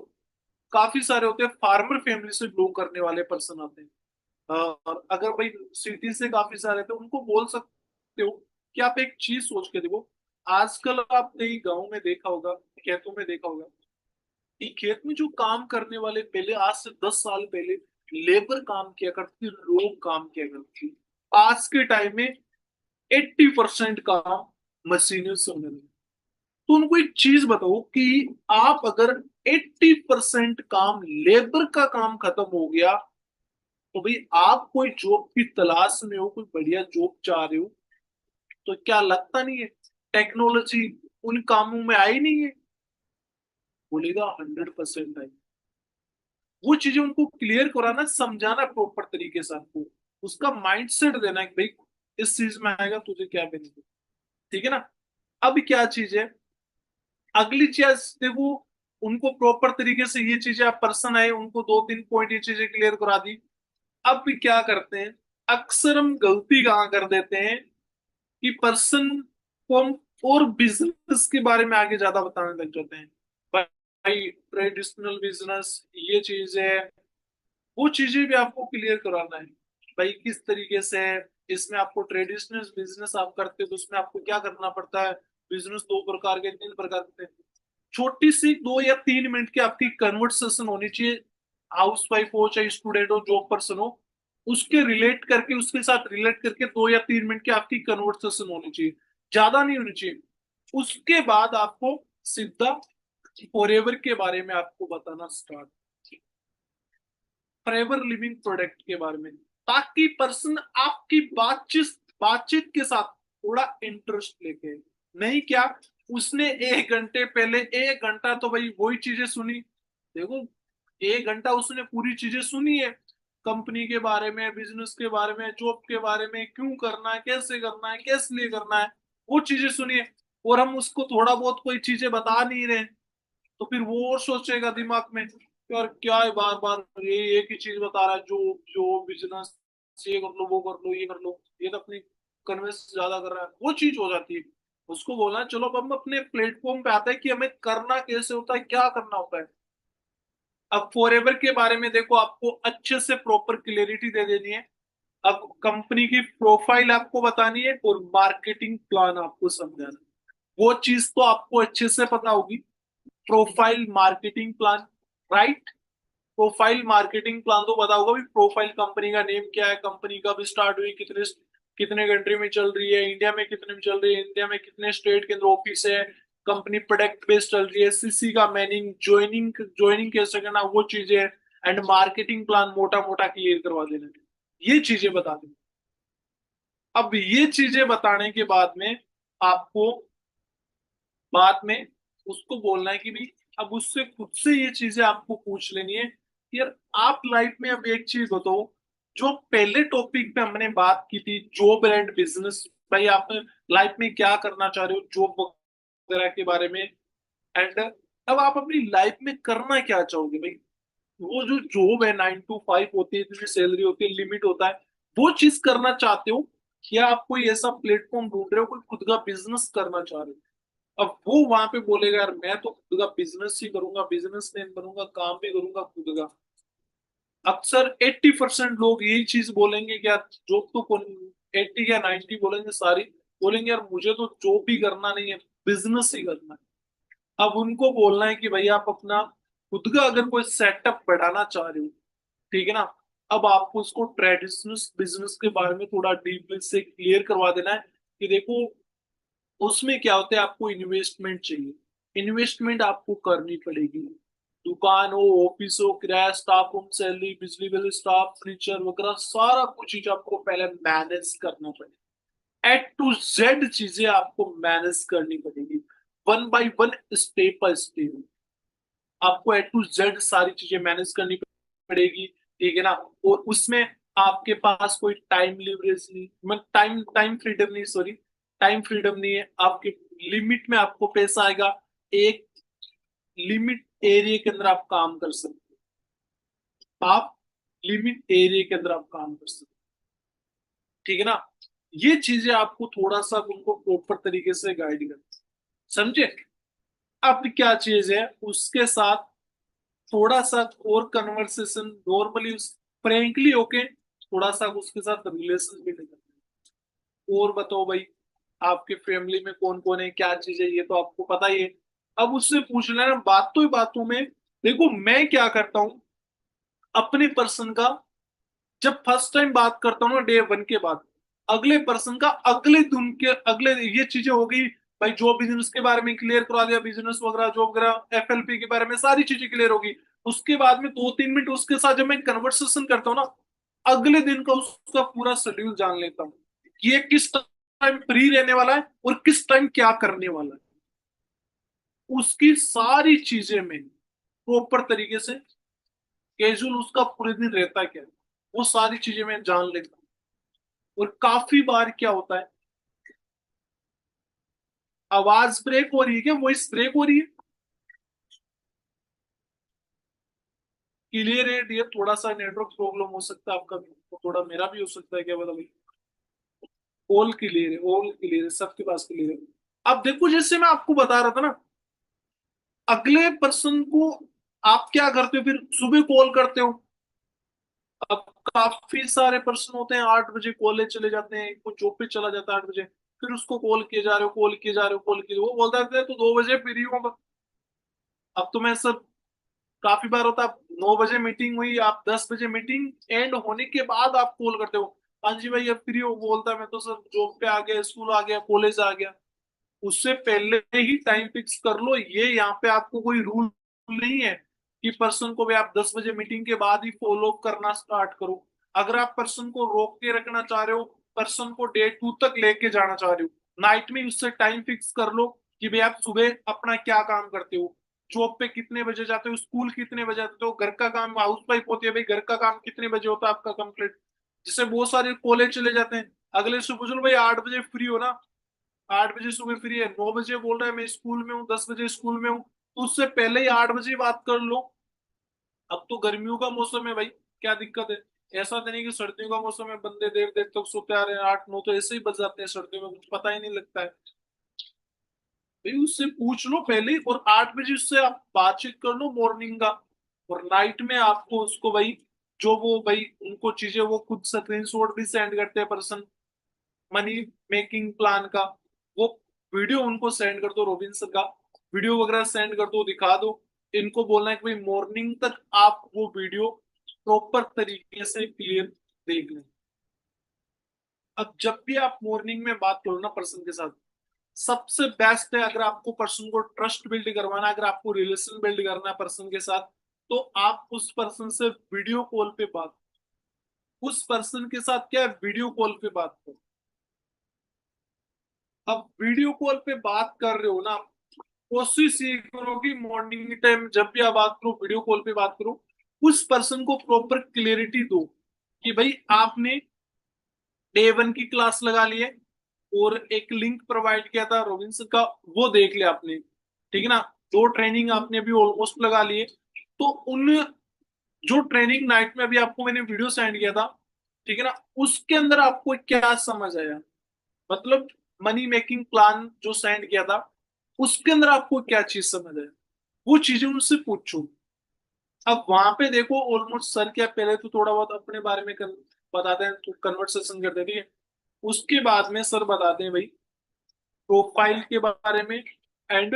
काफी सारे होते हैं फार्मर फैमिली से बिलोंग करने वाले पर्सन आते हैं। और अगर भाई सिटी से काफी सारे थे उनको बोल सकते हो कि आप एक चीज सोच के देखो। आजकल आपने गांव में देखा होगा, खेतों में देखा होगा कि खेत में जो काम करने वाले पहले आज से 10 साल पहले लेबर काम किया करती थी, लोग काम किया करती थी। आज के टाइम में 80% काम मशीनों से होने लगे। तो उनको एक चीज बताओ कि आप अगर 80% काम लेबर का काम खत्म हो गया, तो भाई आप कोई जॉब की तलाश में हो, कोई बढ़िया जॉब चाह रहे हो, तो क्या लगता नहीं है टेक्नोलॉजी उन कामों में आई नहीं है? बोलेगा 100% आई। वो चीजें उनको क्लियर कराना, समझाना प्रॉपर तरीके से, आपको उसका माइंडसेट देना है कि भाई इस चीज में आएगा तुझे क्या बेनिफिट। ठीक है ना। अब क्या चीज है, अगली चीज देखो, उनको प्रॉपर तरीके से ये चीजें, आप पर्सन आए उनको दो तीन पॉइंट ये चीजें क्लियर करा दी। अब भी क्या करते हैं, अक्सर हम गलती कहाँ कर देते हैं कि पर्सन को हम और बिजनेस के बारे में आगे ज्यादा बताने लग जाते हैं। भाई ट्रेडिशनल बिजनेस ये चीज है, वो चीजें भी आपको क्लियर कराना है। भाई किस तरीके से है, इसमें आपको ट्रेडिशनल बिजनेस आप करते हो तो उसमें आपको क्या करना पड़ता है। बिजनेस दो प्रकार के, तीन प्रकार के, छोटी सी 2 या 3 मिनट की आपकी कन्वर्सेशन होनी चाहिए। हाउस वाइफ हो चाहे स्टूडेंट हो जॉब पर्सन हो, उसके रिलेट करके, उसके साथ रिलेट करके 2 या 3 मिनट की आपकी कन्वर्सेशन होनी चाहिए, ज्यादा नहीं होनी चाहिए। उसके बाद आपको सीधा फॉरएवर के बारे में आपको बताना स्टार्ट, फॉरएवर लिविंग प्रोडक्ट के बारे में, ताकि पर्सन आपकी बातचीत बातचीत के साथ थोड़ा इंटरेस्ट लेके। नहीं क्या, उसने 1 घंटे पहले 1 घंटा तो भाई वही चीजें सुनी। देखो 1 घंटा उसने पूरी चीजें सुनी है, कंपनी के बारे में, बिजनेस के बारे में, जॉब के बारे में, क्यों करना है, कैसे करना है, किस लिए करना है, वो चीजें सुनिए। और हम उसको थोड़ा बहुत कोई चीजें बता नहीं रहे, तो फिर वो और सोचेगा दिमाग में कि यार क्या है, बार बार ये एक ही चीज बता रहा है, जो जो बिजनेस, ये कर लो, वो कर लो, ये कर लो, ये तो अपनी कन्विंस ज्यादा कर रहा है, वो चीज हो जाती है। उसको बोलना है, चलो अब हम अपने प्लेटफॉर्म पे आते हैं कि हमें करना कैसे होता है, क्या करना होता है। अब फॉरएवर के बारे में देखो, आपको अच्छे से प्रॉपर क्लियरिटी दे देनी है। अब कंपनी की प्रोफाइल आपको बतानी है और मार्केटिंग प्लान आपको समझाना है। वो चीज तो आपको अच्छे से पता होगी, profile marketing plan, right. Profile marketing plan तो पता होगा भी, प्रोफाइल कंपनी का नेम क्या है, कंपनी कब स्टार्ट हुई, कितने कितने कंट्री में चल रही है, इंडिया में कितने में चल रही है, इंडिया में कितने स्टेट के अंदर ऑफिस है, कंपनी प्रोडक्ट बेस्ड चल रही है, सीसी का मैनिंग, ज्वाइनिंग ज्वाइनिंग कैसे करना, वो चीजें, एंड मार्केटिंग प्लान मोटा मोटा क्लियर करवा देना, ये चीजें बता दें। अब ये चीजें बताने के बाद में आपको बाद में उसको बोलना है कि भाई, अब उससे खुद से ये चीजें आपको पूछ लेनी है कि यार आप लाइफ में अब एक चीज बताओ, जो पहले टॉपिक पे हमने बात की थी, जॉब एंड बिजनेस, भाई आप लाइफ में क्या करना चाह रहे हो, जॉब वगैरह के बारे में, एंड अब आप अपनी लाइफ में करना क्या चाहोगे भाई। वो जो जॉब है 9 to 5 होती है, इतनी सैलरी होती है, लिमिट होता है, वो चीज करना चाहते हो, या आप कोई ऐसा प्लेटफॉर्म ढूंढ रहे हो, कोई खुद का बिजनेस करना चाह रहे हो। अब वो वहां पे बोलेगा यार मैं तो खुद का बिजनेस ही करूंगा, बिजनेसमैन बनूंगा, काम भी करूंगा खुद का। अक्सर 80% लोग यही चीज बोलेंगे कि यार जॉब तो कौन, 80 या 90 बोलेंगे, सारी बोलेंगे यार मुझे तो जॉब भी करना नहीं है, बिजनेस ही करना है। अब उनको बोलना है कि भाई आप अपना खुद का अगर कोई सेटअप बढ़ाना चाह रहे हो, ठीक है ना, अब आपको उसको ट्रेडिशनल बिजनेस के बारे में थोड़ा डीपली से क्लियर करवा देना है कि देखो उसमें क्या होता है, आपको इन्वेस्टमेंट चाहिए, इन्वेस्टमेंट आपको करनी पड़ेगी। दुकान हो, ऑफिस हो, किराया, स्टाफ रूम, सैलरी, बिजली बिल, स्टाफ, फर्नीचर वगैरह, सारा कुछ चीज आपको पहले मैनेज करना पड़ेगा। A to Z चीजें आपको मैनेज करनी पड़ेगी, one by one, step by step आपको A to Z सारी चीजें मैनेज करनी पड़ेगी, ठीक है ना। और उसमें आपके पास कोई टाइम लिवरेज नहीं, मतलब टाइम टाइम फ्रीडम नहीं, सॉरी, टाइम फ्रीडम नहीं है आपके। लिमिट में आपको पैसा आएगा, एक लिमिट एरिया के अंदर आप काम कर सकते हो, आप लिमिट एरिया के अंदर आप काम कर सकते हो, ठीक है ना। ये चीजें आपको थोड़ा सा उनको प्रॉपर तरीके से गाइड कर, समझे। अब क्या चीज है उसके साथ, थोड़ा सा और कन्वर्सेशन नॉर्मली, फ्रेंकली ओके, थोड़ा सा उसके साथ रिलेशन भी नहीं। और बताओ भाई, आपके फैमिली में कौन कौन है, क्या चीज है, ये तो आपको पता ही है। अब उससे पूछ लेना बातों ही बातों में। देखो मैं क्या करता हूँ अपने पर्सन का, जब फर्स्ट टाइम बात करता हूँ ना डे 1 के बाद, अगले पर्सन का अगले दिन के अगले, ये चीजें हो गई भाई, जो बिजनेस के बारे में क्लियर करवा दिया, बिजनेस वगैरह जॉब वगैरह, FLP के बारे में सारी चीजें क्लियर होगी। उसके बाद में 2-3 मिनट उसके साथ जब मैं कन्वर्सेशन करता हूँ ना, अगले दिन का उसका पूरा शेड्यूल जान लेता हूँ, कि ये किस टाइम फ्री रहने वाला है और किस टाइम क्या करने वाला है, उसकी सारी चीजें में प्रॉपर तरीके से, कैजुअल उसका पूरे दिन रहता है क्या, वो सारी चीजें मैं जान लेता हूँ। और काफी बार क्या होता है, आवाज ब्रेक हो रही है क्या, वॉइस ब्रेक हो रही है, क्लियर है, ये थोड़ा सा नेटवर्क प्रॉब्लम हो सकता है आपका भी, तो थोड़ा मेरा भी हो सकता है, क्या पता भाई। ऑल क्लियर है, ऑल क्लियर है, सबके पास क्लियर है। अब देखो जैसे मैं आपको बता रहा था ना, अगले पर्सन को आप क्या करते हो, फिर सुबह कॉल करते हो। अब काफी सारे पर्सन होते हैं 8 बजे कॉलेज चले जाते हैं, कोई जॉब पे चला जाता है 8 बजे, फिर उसको कॉल किए जा रहे हो, कॉल किए जा रहे हो, कॉल किए, वो बोलता है तो 2 बजे फ्री हूँ। अब तो मैं सब, काफी बार होता है 9 बजे मीटिंग हुई, आप 10 बजे मीटिंग एंड होने के बाद आप कॉल करते हो, हाँ जी भाई अब फ्री हो, बोलता है मैं तो सर जॉब पे आ गया, स्कूल आ गया, कॉलेज आ गया। उससे पहले ही टाइम फिक्स कर लो, ये यहाँ पे आपको कोई रूल नहीं है कि पर्सन को भी आप 10 बजे मीटिंग के बाद ही फॉलो करना स्टार्ट करो। अगर आप पर्सन को रोक के रखना चाह रहे हो, पर्सन को डे 2 तक लेके जाना चाह रहे हो, नाइट में उससे टाइम फिक्स कर लो कि भाई आप सुबह अपना क्या काम करते हो, जॉब पे कितने बजे जाते हो, स्कूल कितने बजे जाते हो, घर का काम, हाउस वाइफ होती है भाई, घर का काम कितने बजे होता है आपका कंप्लीट। जैसे बहुत सारे कॉलेज चले जाते हैं, अगले से पूछ लो भाई 8 बजे फ्री हो ना, 8 बजे सुबह फ्री है, 9 बजे बोल रहा है मैं स्कूल में हूँ, 10 बजे स्कूल में हूँ, तो उससे पहले ही 8 बजे बात कर लो। अब तो गर्मियों का मौसम है भाई, क्या दिक्कत है। ऐसा तो नहीं कि सर्दियों का मौसम है बंदे देर देर तक सोते आ रहे हैं, 8 9 तो ऐसे ही बज जाते हैं सर्दियों में, कुछ पता ही नहीं लगता है। भाई उससे पूछ लो पहले ही, और 8 बजे उससे आप बातचीत कर लो मॉर्निंग का। और नाइट में आपको उसको भाई, जो वो भाई उनको चीजें वो खुद स्क्रीनशॉट भी सेंड करते हैं पर्सन, मनी मेकिंग प्लान का, वो वीडियो उनको सेंड कर दो, रोबिन्स का वीडियो वगैरह सेंड कर दो, दिखा दो। इनको बोलना है कि भाई मॉर्निंग तक आप वो वीडियो प्रॉपर तरीके से क्लियर देख लें। अब जब भी आप मॉर्निंग में बात करो ना पर्सन के साथ, सबसे बेस्ट है अगर आपको पर्सन को ट्रस्ट बिल्ड करवाना है, अगर आपको रिलेशन बिल्ड करना है पर्सन के साथ, तो आप उस पर्सन से वीडियो कॉल पे बात, उस पर्सन के साथ क्या है, वीडियो कॉल पे बात करो। अब वीडियो कॉल पे बात कर रहे हो ना, कोशिश ये करो कि मॉर्निंग टाइम जब भी आप बात करो, वीडियो कॉल पे बात करो, उस पर्सन को प्रॉपर क्लियरिटी दो कि भाई आपने डे 1 की क्लास लगा ली है, और एक लिंक प्रोवाइड किया था रोबिन्स का, वो देख लिया आपने, ठीक है ना। 2 ट्रेनिंग आपने अभी ऑलमोस्ट लगा लिए, तो उन जो ट्रेनिंग नाइट में अभी आपको मैंने वीडियो सेंड किया था, ठीक है ना, उसके अंदर आपको क्या समझ आया, मतलब मनी मेकिंग प्लान जो सेंड किया था, उसके अंदर आपको क्या चीज समझ आया, वो चीजें उनसे पूछो। अब वहां पे देखो ऑलमोस्ट सर क्या, पहले तो थोड़ा बहुत अपने बारे में बताते हैं, तो कन्वर्सेशन करते हैं, ठीक है। उसके बाद में सर बताते हैं भाई प्रोफाइल के बारे में, एंड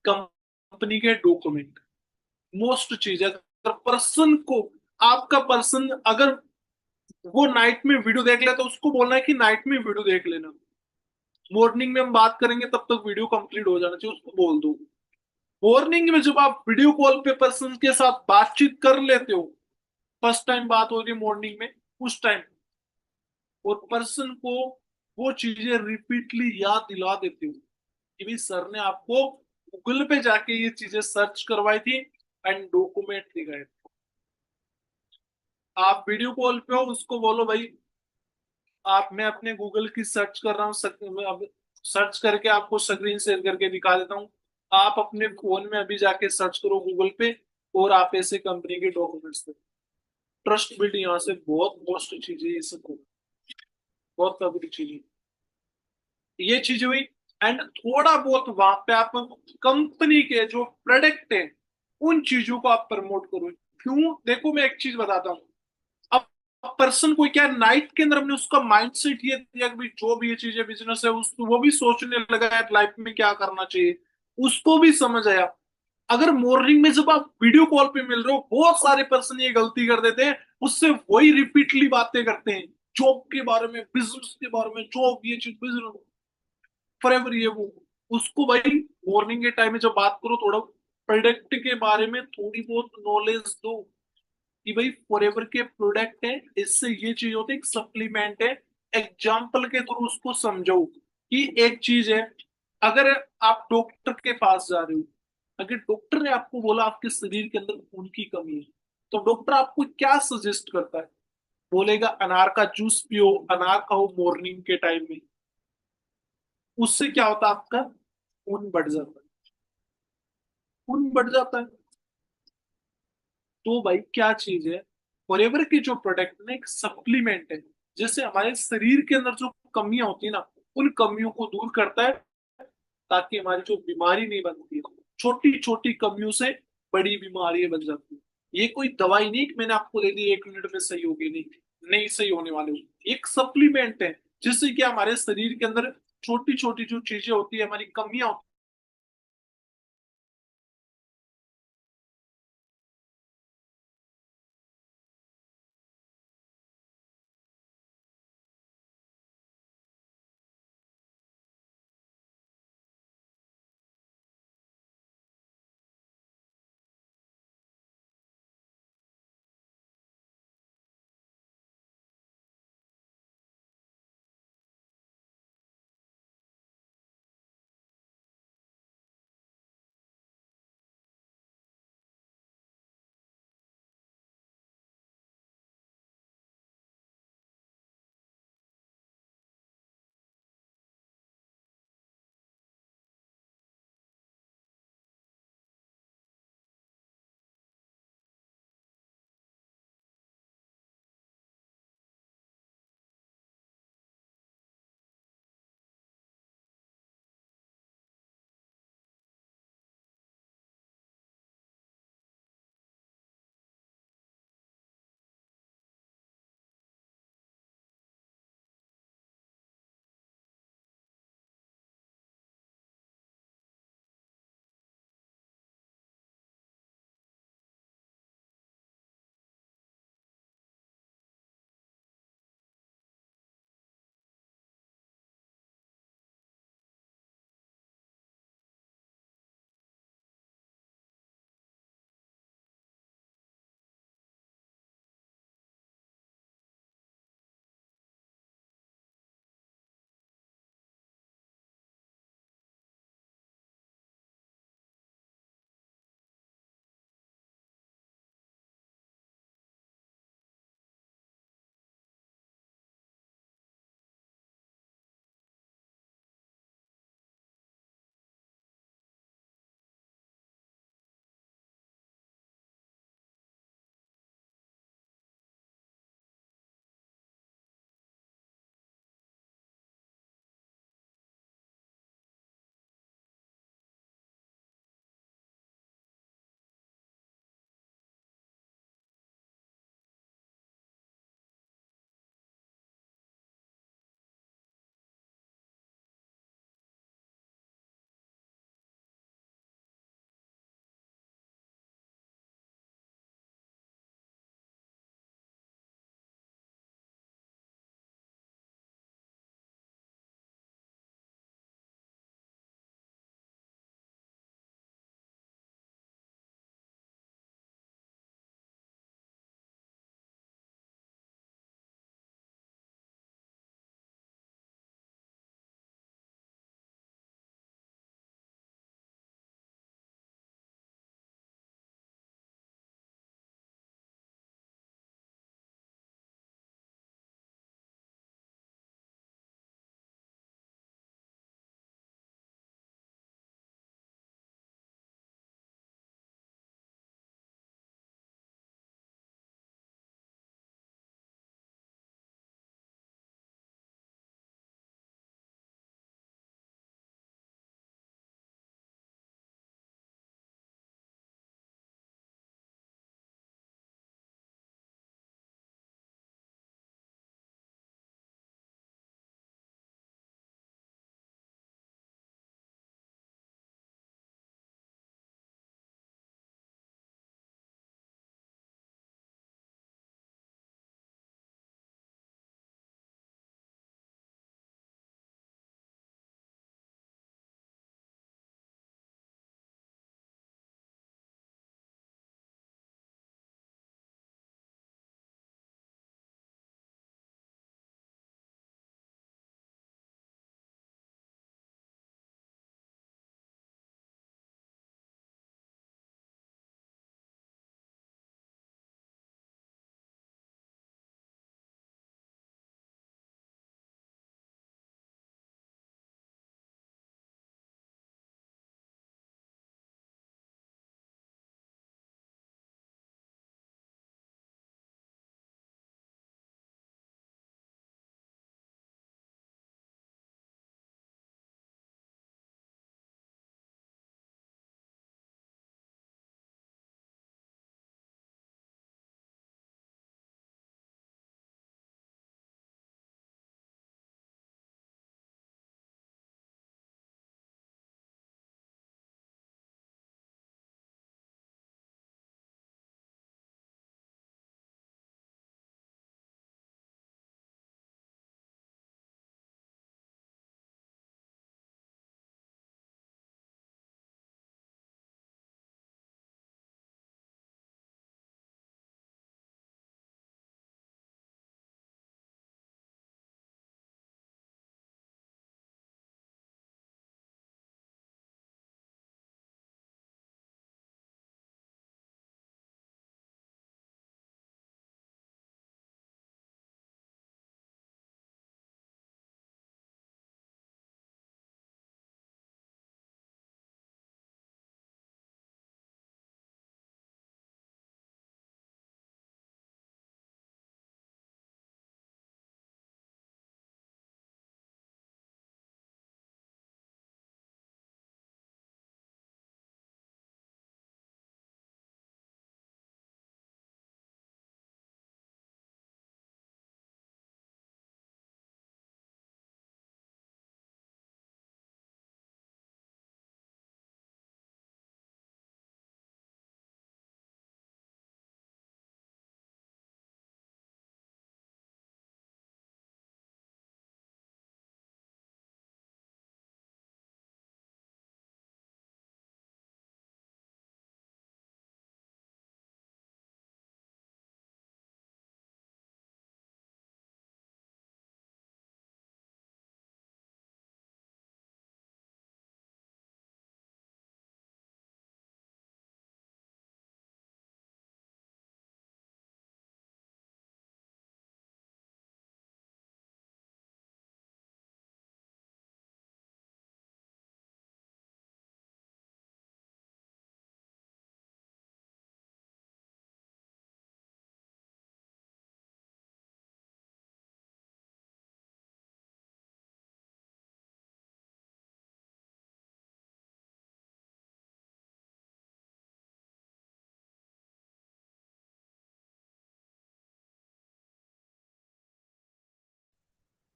कंपनी के डॉक्यूमेंट, मोस्ट चीज है। अगर पर्सन को, आपका पर्सन अगर वो नाइट में वीडियो देख ले, तो उसको बोलना है कि नाइट में वीडियो देख लेना, मॉर्निंग में हम बात करेंगे तब तक वीडियो कंप्लीट हो जाना चाहिए, उसको बोल दो। मॉर्निंग में जब आप वीडियो कॉल पे पर्सन के साथ बातचीत कर लेते हो, फर्स्ट टाइम बात हो रही है मॉर्निंग में, उस टाइम, और पर्सन को वो चीजें रिपीटली याद दिला देते हो कि भाई सर ने आपको गूगल पे जाके ये चीजें सर्च करवाई थी एंड डॉक्यूमेंट दिखाए थे। आप वीडियो कॉल पे हो, उसको बोलो भाई आप, मैं अपने गूगल की सर्च कर रहा हूँ, मैं अब सर्च करके आपको स्क्रीन शेयर करके दिखा देता हूँ, आप अपने फोन में अभी जाके सर्च करो गूगल पे, और आप ऐसे कंपनी के डॉक्यूमेंट्स दो। ट्रस्ट बिल्ड यहाँ से बहुत मोस्ट चीजें ये सब, बहुत तगड़ी चीजें, ये चीज हुई। एंड थोड़ा बहुत वहां पे आप कंपनी के जो प्रोडक्ट है, उन चीजों को आप प्रमोट करो। क्यों, देखो मैं एक चीज बताता हूँ। अब पर्सन को क्या, नाइट के अंदर हमने उसका माइंडसेट ये दिया कि भाई जो भी ये चीजें बिजनेस है, वो भी सोचने लगा है लाइफ में क्या करना चाहिए, उसको भी समझ आया। अगर मॉर्निंग में जब आप वीडियो कॉल पे मिल रहे हो, बहुत सारे पर्सन ये गलती कर देते हैं, उससे वही रिपीटली बातें करते हैं, जॉब के बारे में, बिजनेस के बारे में, जॉब ये चीज बिजनेस फॉरएवर ये वो, उसको भाई मॉर्निंग के टाइम में जब बात करो, थोड़ा प्रोडक्ट के बारे में थोड़ी बहुत नॉलेज दो कि भाई फॉरएवर के प्रोडक्ट है, इससे ये चीज होती है, एक सप्लीमेंट है। एग्जाम्पल के थ्रू उसको समझो कि एक चीज है, अगर आप डॉक्टर के पास जा रहे हो, अगर डॉक्टर ने आपको बोला आपके शरीर के अंदर खून की कमी है, तो डॉक्टर आपको क्या सजेस्ट करता है, बोलेगा अनार का जूस पियो, अनार खाओ मॉर्निंग के टाइम में, उससे क्या होता है, आपका खून बढ़ जाता है, खून बढ़ जाता है। तो भाई क्या चीज है, फॉरएवर की जो प्रोडक्ट ना एक सप्लीमेंट है, जैसे हमारे शरीर के अंदर जो कमियां होती है ना, उन कमियों को दूर करता है, ताकि हमारी जो बीमारी नहीं बनती है, छोटी छोटी कमियों से बड़ी बीमारियां बन जाती है। ये कोई दवाई नहीं कि मैंने आपको दे दी 1 मिनट में सही होगी, नहीं, नहीं सही होने वाले हो। एक सप्लीमेंट है, जिससे कि हमारे शरीर के अंदर छोटी छोटी जो चीजें होती है, हमारी कमियां होती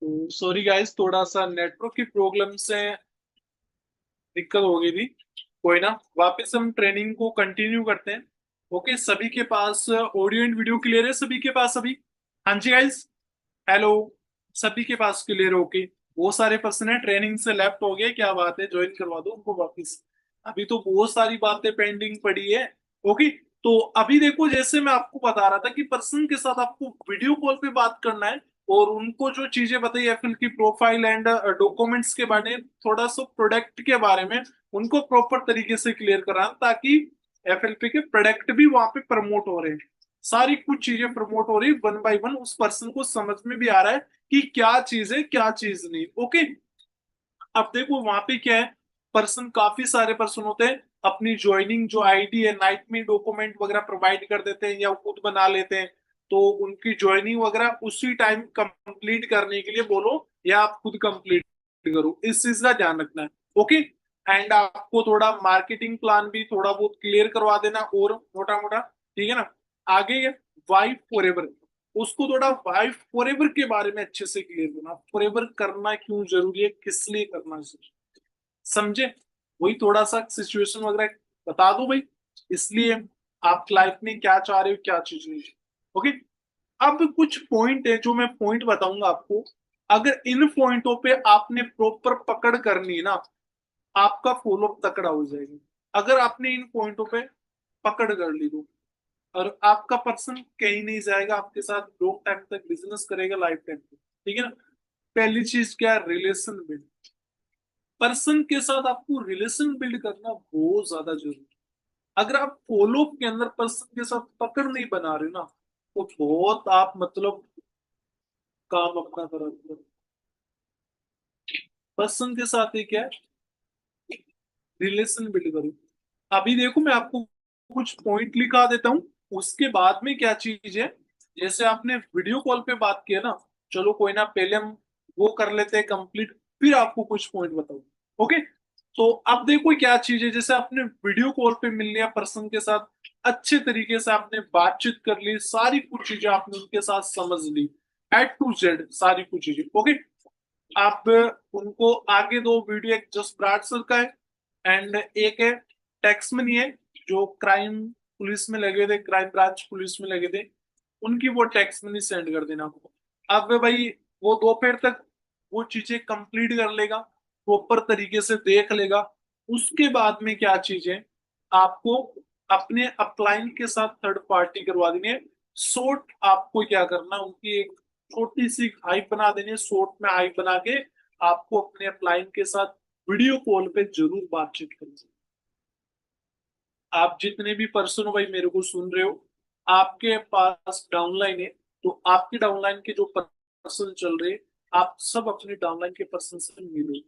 तो सॉरी गाइस, थोड़ा सा नेटवर्क की प्रॉब्लम से दिक्कत हो गई थी। कोई ना, वापस हम ट्रेनिंग को कंटिन्यू करते हैं। ओके, सभी के पास ऑडियो एंड वीडियो क्लियर है सभी के पास अभी? हाँ जी गाइस, हेलो। सभी के पास क्लियर? ओके। बहुत सारे पर्सन है ट्रेनिंग से लेफ्ट हो गए, क्या बात है, ज्वाइन करवा दो उनको वापस। अभी तो बहुत सारी बातें पेंडिंग पड़ी है। ओके, तो अभी देखो, जैसे मैं आपको बता रहा था कि पर्सन के साथ आपको वीडियो कॉल पे बात करना है और उनको जो चीजें बताई एफएल की प्रोफाइल एंड डॉक्यूमेंट्स के बारे में, थोड़ा सा प्रोडक्ट के बारे में उनको प्रॉपर तरीके से क्लियर कराना, ताकि एफएलपी के प्रोडक्ट भी वहां पे प्रमोट हो रहे हैं। सारी कुछ चीजें प्रमोट हो रही, वन बाय वन उस पर्सन को समझ में भी आ रहा है कि क्या चीज है क्या चीज नहीं। ओके, अब देखो वहां पे क्या है, पर्सन काफी सारे पर्सन होते हैं, अपनी ज्वाइनिंग जो आईडी है नाइट में डॉक्यूमेंट वगैरह प्रोवाइड कर देते हैं या खुद बना लेते हैं। तो उनकी ज्वाइनिंग वगैरह उसी टाइम कंप्लीट करने के लिए बोलो, या आप खुद कंप्लीट करो, इस चीज का ध्यान रखना है। ओके, एंड आपको थोड़ा मार्केटिंग प्लान भी थोड़ा बहुत क्लियर करवा देना, और मोटा मोटा, ठीक है ना। आगे वाइफ फॉरएवर, उसको थोड़ा वाइफ फॉरएवर के बारे में अच्छे से क्लियर करना, फॉरएवर करना क्यों जरूरी है, किस लिए करना है, समझे। वही थोड़ा सा सिचुएशन वगैरह बता दो भाई, इसलिए आप लाइफ में क्या चाह रहे हो क्या चीज नहीं। ओके, अब कुछ पॉइंट है जो मैं पॉइंट बताऊंगा आपको। अगर इन पॉइंटों पे आपने प्रॉपर पकड़ करनी है ना, आपका फॉलोअप तकड़ा हो जाएगा। अगर आपने इन पॉइंटों पे पकड़ कर ली तो, और आपका पर्सन कहीं नहीं जाएगा, आपके साथ लॉन्ग टाइम तक बिजनेस करेगा, लाइफ टाइम तक, ठीक है ना। पहली चीज क्या है, रिलेशन बिल्ड। पर्सन के साथ आपको रिलेशन बिल्ड करना बहुत ज्यादा जरूरी है। अगर आप फॉलो के अंदर पर्सन के साथ पकड़ नहीं बना रहे हो ना, तो बहुत आप मतलब काम अपना करा, पर्सन के साथ ही क्या है, रिलेशन बिल्ड करो। अभी देखो मैं आपको कुछ पॉइंट लिखा देता हूँ, उसके बाद में क्या चीज है। जैसे आपने वीडियो कॉल पे बात किया ना, चलो कोई ना, पहले हम वो कर लेते हैं कंप्लीट, फिर आपको कुछ पॉइंट बताऊँ। ओके, तो अब देखो क्या चीज है, जैसे आपने वीडियो कॉल पे मिल लिया पर्सन के साथ, अच्छे तरीके से आपने बातचीत कर ली, सारी कुछ चीजें आपने उनके साथ समझ ली, A to Z सारी कुछ चीजें। ओके, आप उनको आगे दो वीडियो, एक जस्ट ब्राड सर का है एंड एक है टैक्स मनी है, जो क्राइम पुलिस में लगे थे, क्राइम ब्रांच पुलिस में लगे थे, उनकी वो टैक्स मनी सेंड कर देना आपको। अब भाई वो दोपहर तक वो चीजें कंप्लीट कर लेगा, प्रॉपर तरीके से देख लेगा। उसके बाद में क्या चीज है, आपको अपने अपलाइन के साथ थर्ड पार्टी करवा देनी है। शॉर्ट आपको क्या करना, उनकी एक छोटी सी हाइप बना देनी है, शॉर्ट में हाइप बना के आपको अपने अपलाइन के साथ वीडियो कॉल पे जरूर बातचीत करनी है। आप जितने भी पर्सन हो भाई मेरे को सुन रहे हो, आपके पास डाउनलाइन है, तो आपके डाउनलाइन के जो पर्सन चल रहे, आप सब अपने डाउनलाइन के पर्सन से मिलो।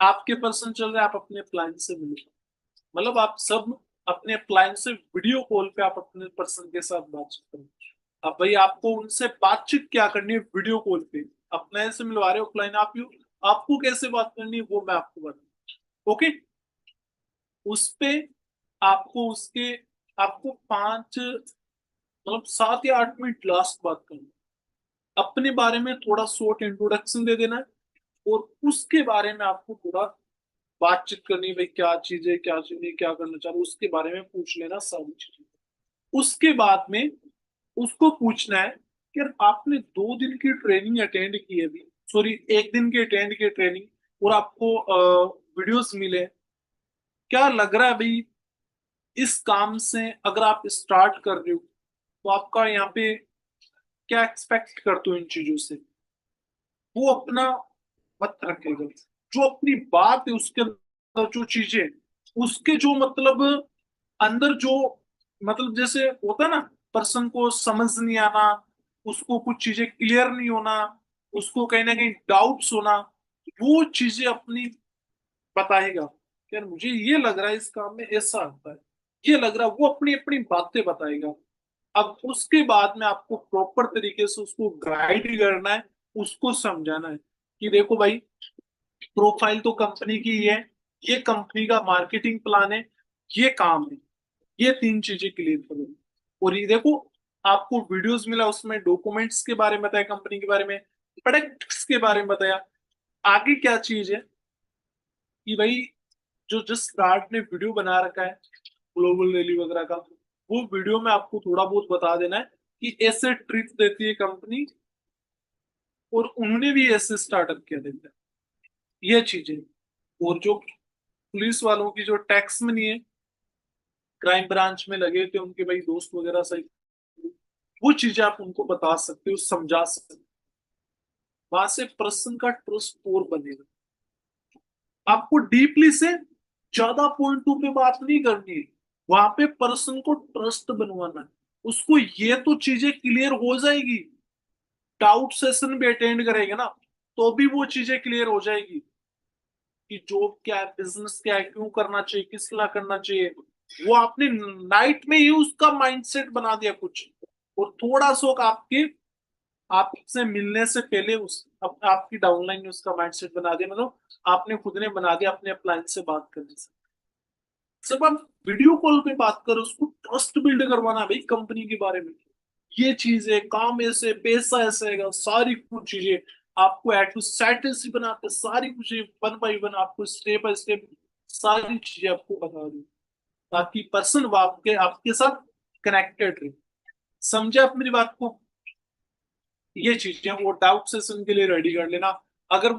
आपके पर्सन चल रहे, आप अपने अपलाइन से मिलो, मतलब आप सब अपने क्लाइंट से वीडियो कॉल पे आप अपने पर्सन के साथ बातचीत करें। अब भाई आपको उनसे बातचीत क्या करनी है वीडियो कॉल पे, अपने से मिलवा रहे हो क्लाइंट, आपको कैसे बात करनी है वो मैं आपको बता। ओके, उस पे आपको उसके आपको 5 मतलब 7 या 8 मिनट लास्ट बात करनी है। अपने बारे में थोड़ा शॉर्ट इंट्रोडक्शन दे देना है, और उसके बारे में आपको पूरा बातचीत करनी है, भाई क्या चीज है क्या चीज नहीं, क्या करना चाह रहे हो, उसके बारे में पूछ लेना सारी चीजें। उसके बाद में उसको पूछना है कि यार आपने 2 दिन की ट्रेनिंग अटेंड की है अभी, सॉरी 1 दिन की अटेंड की ट्रेनिंग, और आपको वीडियोस मिले, क्या लग रहा है भाई इस काम से अगर आप स्टार्ट कर रहे हो, तो आपका यहाँ पे क्या एक्सपेक्ट करते हो इन चीजों से। वो अपना मत रखेगा, जो अपनी बात है उसके अंदर जो चीजें, उसके जो मतलब अंदर जो मतलब जैसे होता है ना, पर्सन को समझ नहीं आना, उसको कुछ चीजें क्लियर नहीं होना, उसको कहीं ना कहीं डाउट्स होना, वो चीजें अपनी बताएगा कि यार मुझे ये लग रहा है इस काम में ऐसा आता है, ये लग रहा है, वो अपनी अपनी बातें बताएगा। अब उसके बाद में आपको प्रॉपर तरीके से उसको गाइड करना है, उसको समझाना है कि देखो भाई, प्रोफाइल तो कंपनी की ही है, ये कंपनी का मार्केटिंग प्लान है, ये काम है, ये 3 चीजें क्लियर करो। और ये देखो, आपको वीडियोस मिला, उसमें डॉक्यूमेंट्स के बारे में बताया, कंपनी के बारे में, प्रोडक्ट्स के बारे में बताया। आगे क्या चीज है कि भाई जो जिस ब्रांड ने वीडियो बना रखा है ग्लोबल रैली वगैरह का, वो वीडियो में आपको थोड़ा बहुत बता देना है कि ऐसे ट्रिप देती है कंपनी, और उन्होंने भी ऐसे स्टार्टअप किया देता है, ये चीजें। और जो पुलिस वालों की जो टैक्स मनी है, क्राइम ब्रांच में लगे थे उनके भाई दोस्त वगैरह सही, वो चीजें आप उनको बता सकते हो, समझा सकते हो। वहां से पर्सन का ट्रस्ट और बनेगा। आपको डीपली से ज्यादा पॉइंटों पे बात नहीं करनी है, वहां पे पर्सन को ट्रस्ट बनवाना है। उसको ये तो चीजें क्लियर हो जाएगी, डाउट सेशन भी अटेंड करेगा ना, तो भी वो चीजें क्लियर हो जाएगी कि जॉब क्या है, बिजनेस क्या है, क्यों करना चाहिए, किस ला करना चाहिए। वो आपने नाइट में ही उसका माइंडसेट बना दिया कुछ, और थोड़ा सा आपके आपसे मिलने से पहले आपकी डाउनलाइन ने उसका माइंडसेट बना दिया, मतलब आपने खुद ने बना दिया अपने अपलाइन से बात करने से। जब आप वीडियो कॉल पे बात करो, उसको ट्रस्ट बिल्ड करवाना भाई कंपनी के बारे में, ये चीज है, काम ऐसे, पैसा ऐसे है, सारी कुछ चीजें आपको एट टू सेट ऐसी बनाते, सारी कुछ वन बाई वन आपको स्टेप बाय स्टेप सारी चीजें आपको बता दूं, ताकि पर्सन वो आपके आपके साथ कनेक्टेड रहे। समझे आप मेरी बात को? ये चीजें वो डाउट सेशन के लिए रेडी कर लेना। अगर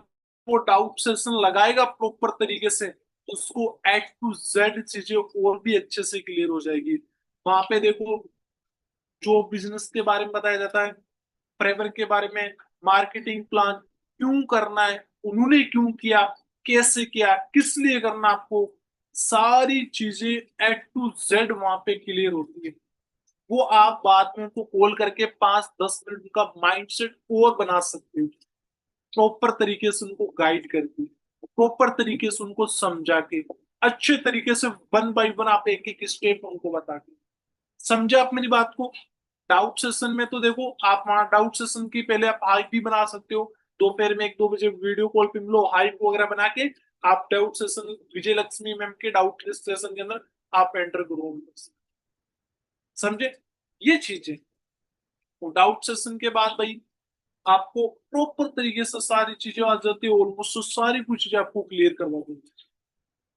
वो डाउट सेशन लगाएगा प्रॉपर तरीके से, तो उसको एट टू जेड चीजें और भी अच्छे से क्लियर हो जाएगी। वहां पे देखो, जो बिजनेस के बारे में बताया जाता है, फ्रेवर के बारे में, मार्केटिंग प्लान क्यों करना है, उन्होंने क्यों किया, कैसे किया, किस लिए करना, आपको सारी चीजें एट टू जेड वहां पे क्लियर होती है। वो आप बाद में उनको कॉल करके 5-10 मिनट का माइंडसेट और बना सकते हो, प्रॉपर तरीके से उनको गाइड करके, प्रॉपर तरीके से उनको समझा के, अच्छे तरीके से वन बाय वन आप एक एक स्टेप उनको बता के। समझे आप मेरी बात को? डाउट सेशन में तो देखो, आप वहां डाउट सेशन की पहले आप हाइप भी बना सकते हो, दोपहर में 1-2 बजे वीडियो कॉल पे मिलो, हाइप वगैरह बना के आप डाउट सेशन विजय लक्ष्मी मैम के डाउट सेशन के अंदर आप एंटर करो। समझे ये चीजें? डाउट सेशन के बाद भाई आपको प्रॉपर तरीके से सारी चीजें आ जाती है, ऑलमोस्ट सारी कुछ चीजें आपको क्लियर करवा देंगे।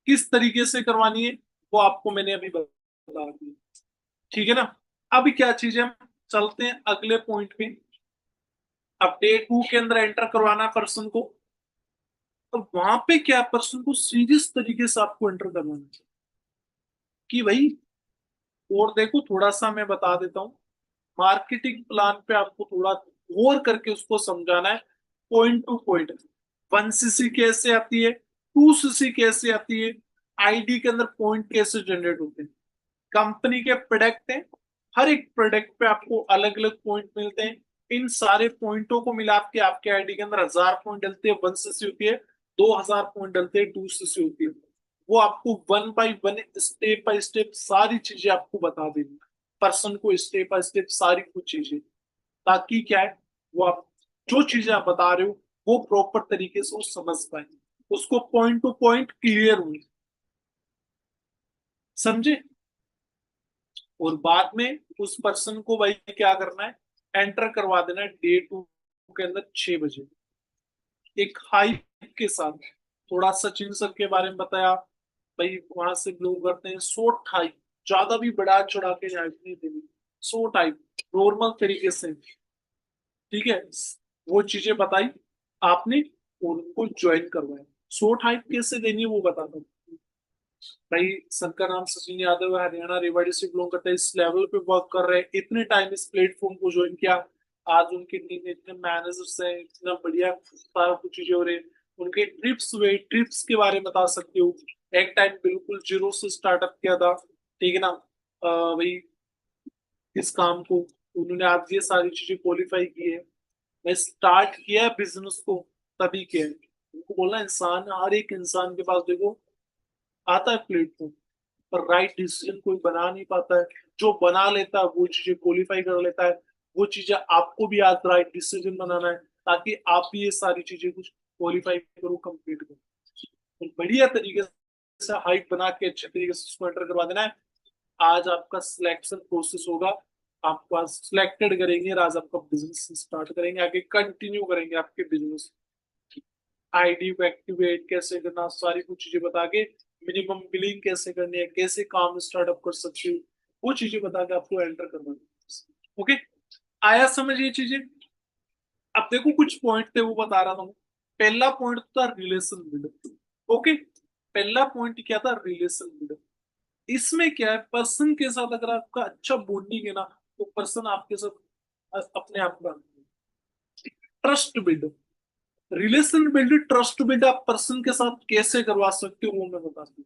किस तरीके से करवानी है वो आपको मैंने अभी बता दी, ठीक है ना? अभी क्या चीज है, हम चलते हैं अगले पॉइंट पे। अब डे 2 के अंदर एंटर करवाना पर्सन को, तो वहां पे क्या पर्सन को सीरियस तरीके से आपको एंटर करवाना है कि भाई, और देखो थोड़ा सा मैं बता देता हूँ, मार्केटिंग प्लान पे आपको थोड़ा गौर करके उसको समझाना है, पॉइंट टू पॉइंट। 1 सीसी कैसे आती है, 2 सीसी कैसे आती है, आईडी के अंदर पॉइंट कैसे जनरेट होते हैं, कंपनी के प्रोडक्ट हैं, हर एक प्रोडक्ट पे आपको अलग अलग पॉइंट मिलते हैं। इन सारे पॉइंटों को मिला के आपके आईडी के अंदर 1000 पॉइंट डलते हैं, 1 सीसी होती है, 2000 पॉइंट डलते हैं, 2 सीसी होती है। वो आपको one by one step by step सारी चीजें आपको बता देंगे, पर्सन को स्टेप बाय स्टेप सारी कुछ चीजें, ताकि क्या है, वो आप जो चीजें आप बता रहे हो वो प्रॉपर तरीके से वो समझ पाए, उसको पॉइंट टू पॉइंट क्लियर हुई। समझे? और बाद में उस पर्सन को भाई क्या करना है, एंटर करवा देना है डे 2 के अंदर 6 बजे, एक हाइप के साथ। थोड़ा सचिन सर के बारे में बताया, भाई वहां से लोग करते हैं शॉर्ट हाइप, ज्यादा भी बढ़ा चढ़ा के हाइप नहीं देनी, शॉर्ट हाइप नॉर्मल तरीके से, ठीक है? वो चीजें बताई आपने और उनको ज्वाइन करवाया। शॉर्ट हाइप कैसे देनी है वो बताता हूँ। भाई सर का नाम सचिन यादव है, हरियाणा रेवाड़ी से बिलोंग करते हैं, इस लेवल पे वर्क कर रहे हैं, इतने टाइम इस प्लेटफॉर्म को ज्वाइन किया, आज उनकी टीम में इतने मैनेजर्स हैं, इतना बढ़िया सारा कुछ चीजें हो रही है। उनके ट्रिप्स हुए, ट्रिप्स के बारे में बता सकते हो। एक टाइम बिल्कुल जीरो से स्टार्टअप किया था, ठीक है ना? भाई इस काम को उन्होंने आज ये सारी चीजें क्वालिफाई की है। मैं स्टार्ट किया बिजनेस को तभी किया है। उनको बोलना, इंसान हर एक इंसान के पास देखो आता है प्लेटफॉर्म, पर राइट डिसीजन कोई बना नहीं पाता है। जो बना लेता है वो चीजें क्वालिफाई कर लेता है। वो चीजें आपको भी आज राइट डिसीजन बनाना है, ताकि आप भी ये सारी चीजें कुछ क्वालिफाई करो, कंप्लीट करो, तो बढ़िया तरीके से हाइट बना के अच्छे तरीके से उसको एंटर करवा देना है। आज आपका सिलेक्शन प्रोसेस होगा, आपको आज सिलेक्टेड करेंगे और आज आपका बिजनेस स्टार्ट करेंगे, आगे कंटिन्यू करेंगे आपके बिजनेस। आईडी को एक्टिवेट कैसे करना, सारी कुछ चीजें बता के, मिनिमम बिलिंग कैसे करनी है, कैसे काम स्टार्टअप कर सकते हो, वो चीजें बता के आपको एंटर करना है। ओके, आया समझ ये चीजें। अब देखो कुछ पॉइंट थे वो बता रहा था मैं। पहला पॉइंट था रिलेशन बिल्ड। ओके, पहला पॉइंट क्या था, रिलेशन बिल्ड। इसमें क्या है, पर्सन के साथ अगर आपका अच्छा बॉन्डिंग है ना, तो पर्सन आपके साथ अपने आप का trust build, relation build, trust build आप पर्सन के साथ कैसे करवा सकते हो वो मैं बताता हूँ।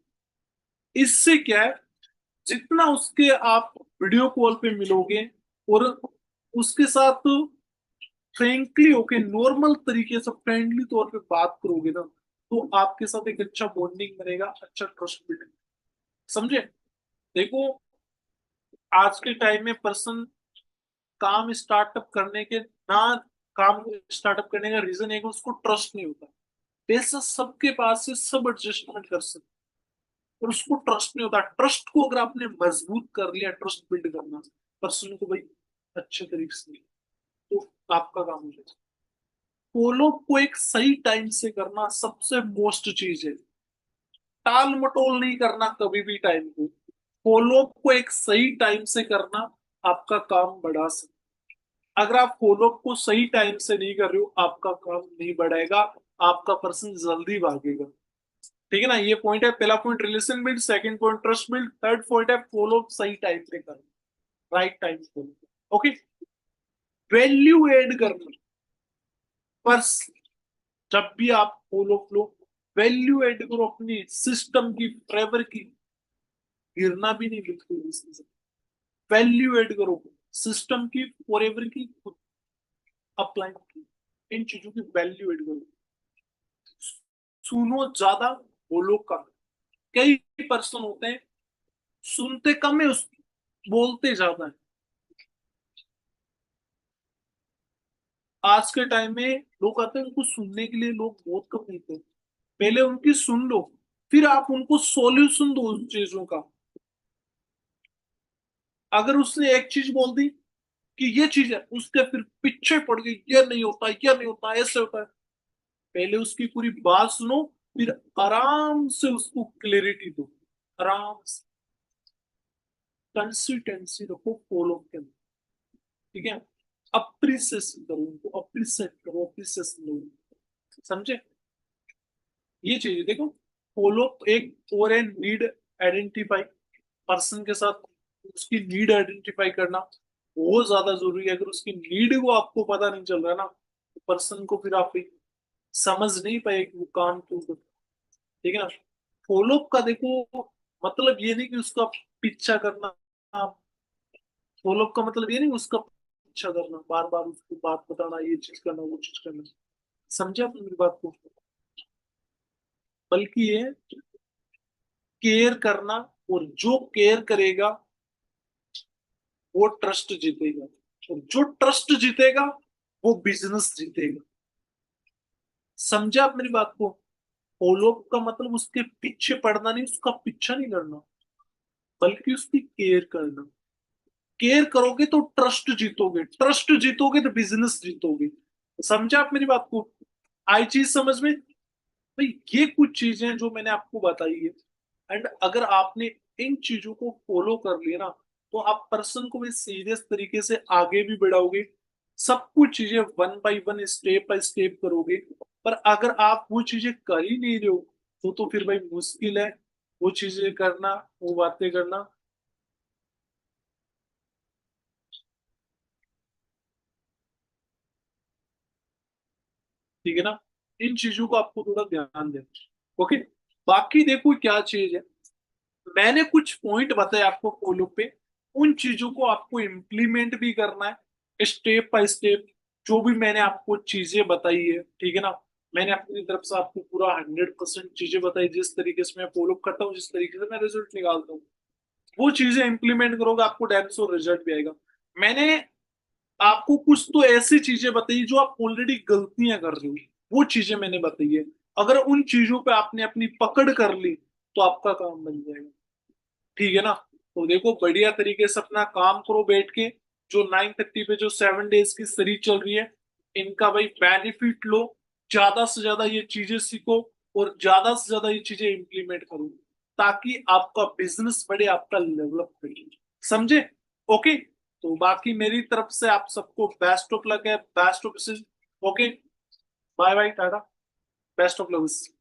इससे क्या है, जितना उसके आप वीडियो कॉल पे मिलोगे और उसके साथ फ्रेंकली होके नॉर्मल तरीके से फ्रेंडली तौर पे बात करोगे ना, तो आपके साथ एक अच्छा बॉन्डिंग बनेगा, अच्छा ट्रस्ट बिल्ड। समझे? देखो, आज के टाइम में पर्सन काम स्टार्टअप करने के ना, काम स्टार्टअप करने का रीजन है कि उसको ट्रस्ट नहीं होता। पैसा सबके पास है, सब एडजस्टमेंट कर सकते, पर उसको ट्रस्ट नहीं होता। ट्रस्ट को अगर आपने मजबूत कर लिया, ट्रस्ट बिल्ड करना पर्सन को भाई अच्छे तरीके से, तो आपका काम हो जाएगा। फॉलो को एक सही टाइम से करना सबसे मोस्ट चीज है। टाल मटोल नहीं करना कभी भी टाइम को। फॉलो को एक सही टाइम से करना आपका काम बढ़ा सकता। अगर आप फॉलो को सही टाइम से नहीं कर रहे हो, आपका काम नहीं बढ़ेगा, आपका पर्सन जल्दी भागेगा। ठीक है ना? ये पॉइंट है, पहला point relation build, second point trust build, third point है फॉलो सही टाइम पे करना, right time follow. Okay, value add करना। पर जब भी आप फॉलो फ्लो, वैल्यू एड करो अपनी सिस्टम की, ट्रेवर की, गिरना भी नहीं बिल्कुल इसमें। वैल्यू एड करो सिस्टम की, फॉरएवर की, अपलाइन की, इन चीजों की वैल्यू एड करो। सुनो ज्यादा, बोलो कम। कई पर्सन होते हैं सुनते कम है, उस बोलते ज्यादा है। आज के टाइम में लोग आते हैं, उनको सुनने के लिए लोग बहुत कम मिलते हैं। पहले उनकी सुन लो, फिर आप उनको सॉल्यूशन दो उन चीजों का। अगर उसने एक चीज बोल दी कि ये चीज है, उसके फिर पीछे पड़ गई, ये नहीं होता, ये नहीं होता, ऐसे होता है। पहले उसकी पूरी बात सुनो, फिर आराम से उसको क्लैरिटी दो, आराम से। कंसिस्टेंसी रखो फॉलो के अंदर। ठीक है? अप्रिसिएशन करो उनको, अप्रिसिएट करो, अप्रिसिएशन लो। समझे? ये चीज देखो, फॉलो एक और है नीड आइडेंटिफाई। पर्सन के साथ उसकी नीड आइडेंटिफाई करना बहुत ज्यादा जरूरी है। अगर उसकी नीड को आपको पता नहीं चल रहा ना, तो पर्सन को फिर आप समझ नहीं पाए कि वो काम क्यों कर। ठीक है ना? फॉलो का देखो मतलब ये नहीं कि उसका पीछा करना। फॉलो का मतलब ये नहीं उसका पीछा करना, बार बार उसको बात बताना, ये चीज करना, वो चीज करना। समझे आप मेरी बात को? बल्कि ये केयर करना, और जो केयर करेगा वो ट्रस्ट जीतेगा, और जो ट्रस्ट जीतेगा वो बिजनेस जीतेगा। समझे आप मेरी बात को? फॉलो का मतलब उसके पीछे पड़ना नहीं, उसका पीछा नहीं करना, बल्कि उसकी केयर करना। केयर करोगे तो ट्रस्ट जीतोगे, ट्रस्ट जीतोगे तो बिजनेस जीतोगे। समझे आप मेरी बात को? आई चीज समझ में? भाई ये कुछ चीजें जो मैंने आपको बताई है, एंड अगर आपने इन चीजों को फॉलो कर लिया ना, तो आप पर्सन को भी सीरियस तरीके से आगे भी बढ़ाओगे। सब कुछ चीजें one by one, step by step करोगे। पर अगर आप वो चीजें कर ही नहीं रहे हो, तो फिर भाई मुश्किल है वो चीजें करना, वो बातें करना। ठीक है ना? इन चीजों को आपको थोड़ा ध्यान देना। ओके, बाकी देखो क्या चीज है, मैंने कुछ पॉइंट बताए आपको फॉलो पे, उन चीजों को आपको इम्प्लीमेंट भी करना है स्टेप बाय स्टेप। जो भी मैंने आपको चीजें बताई है, ठीक है ना, मैंने अपनी तरफ से आपको पूरा 100% चीजें बताई, जिस तरीके से मैं फॉलो करता हूँ, जिस तरीके से मैं रिजल्ट निकालता हूँ, वो चीजें इंप्लीमेंट करोगे आपको डैम श्योर रिजल्ट भी आएगा। मैंने आपको कुछ तो ऐसी चीजें बताई जो आप ऑलरेडी गलतियां कर रहे हो, वो चीजें मैंने बताई है। अगर उन चीजों पे आपने अपनी पकड़ कर ली, तो आपका काम बन जाएगा। ठीक है ना? तो देखो बढ़िया तरीके से अपना काम करो बैठ के, जो 9:30 पे जो 7 डेज की सीरीज चल रही है, इनका भाई बेनिफिट लो, ज्यादा से ज्यादा ये चीजें सीखो और ज्यादा से ज्यादा ये चीजें इंप्लीमेंट करो, ताकि आपका बिजनेस बढ़े, आपका डेवलप बढ़े। समझे? ओके। तो बाकी मेरी तरफ से आप सबको बेस्ट ऑफ लक है, best of wishes. Okay, bye bye, tata, best of luck.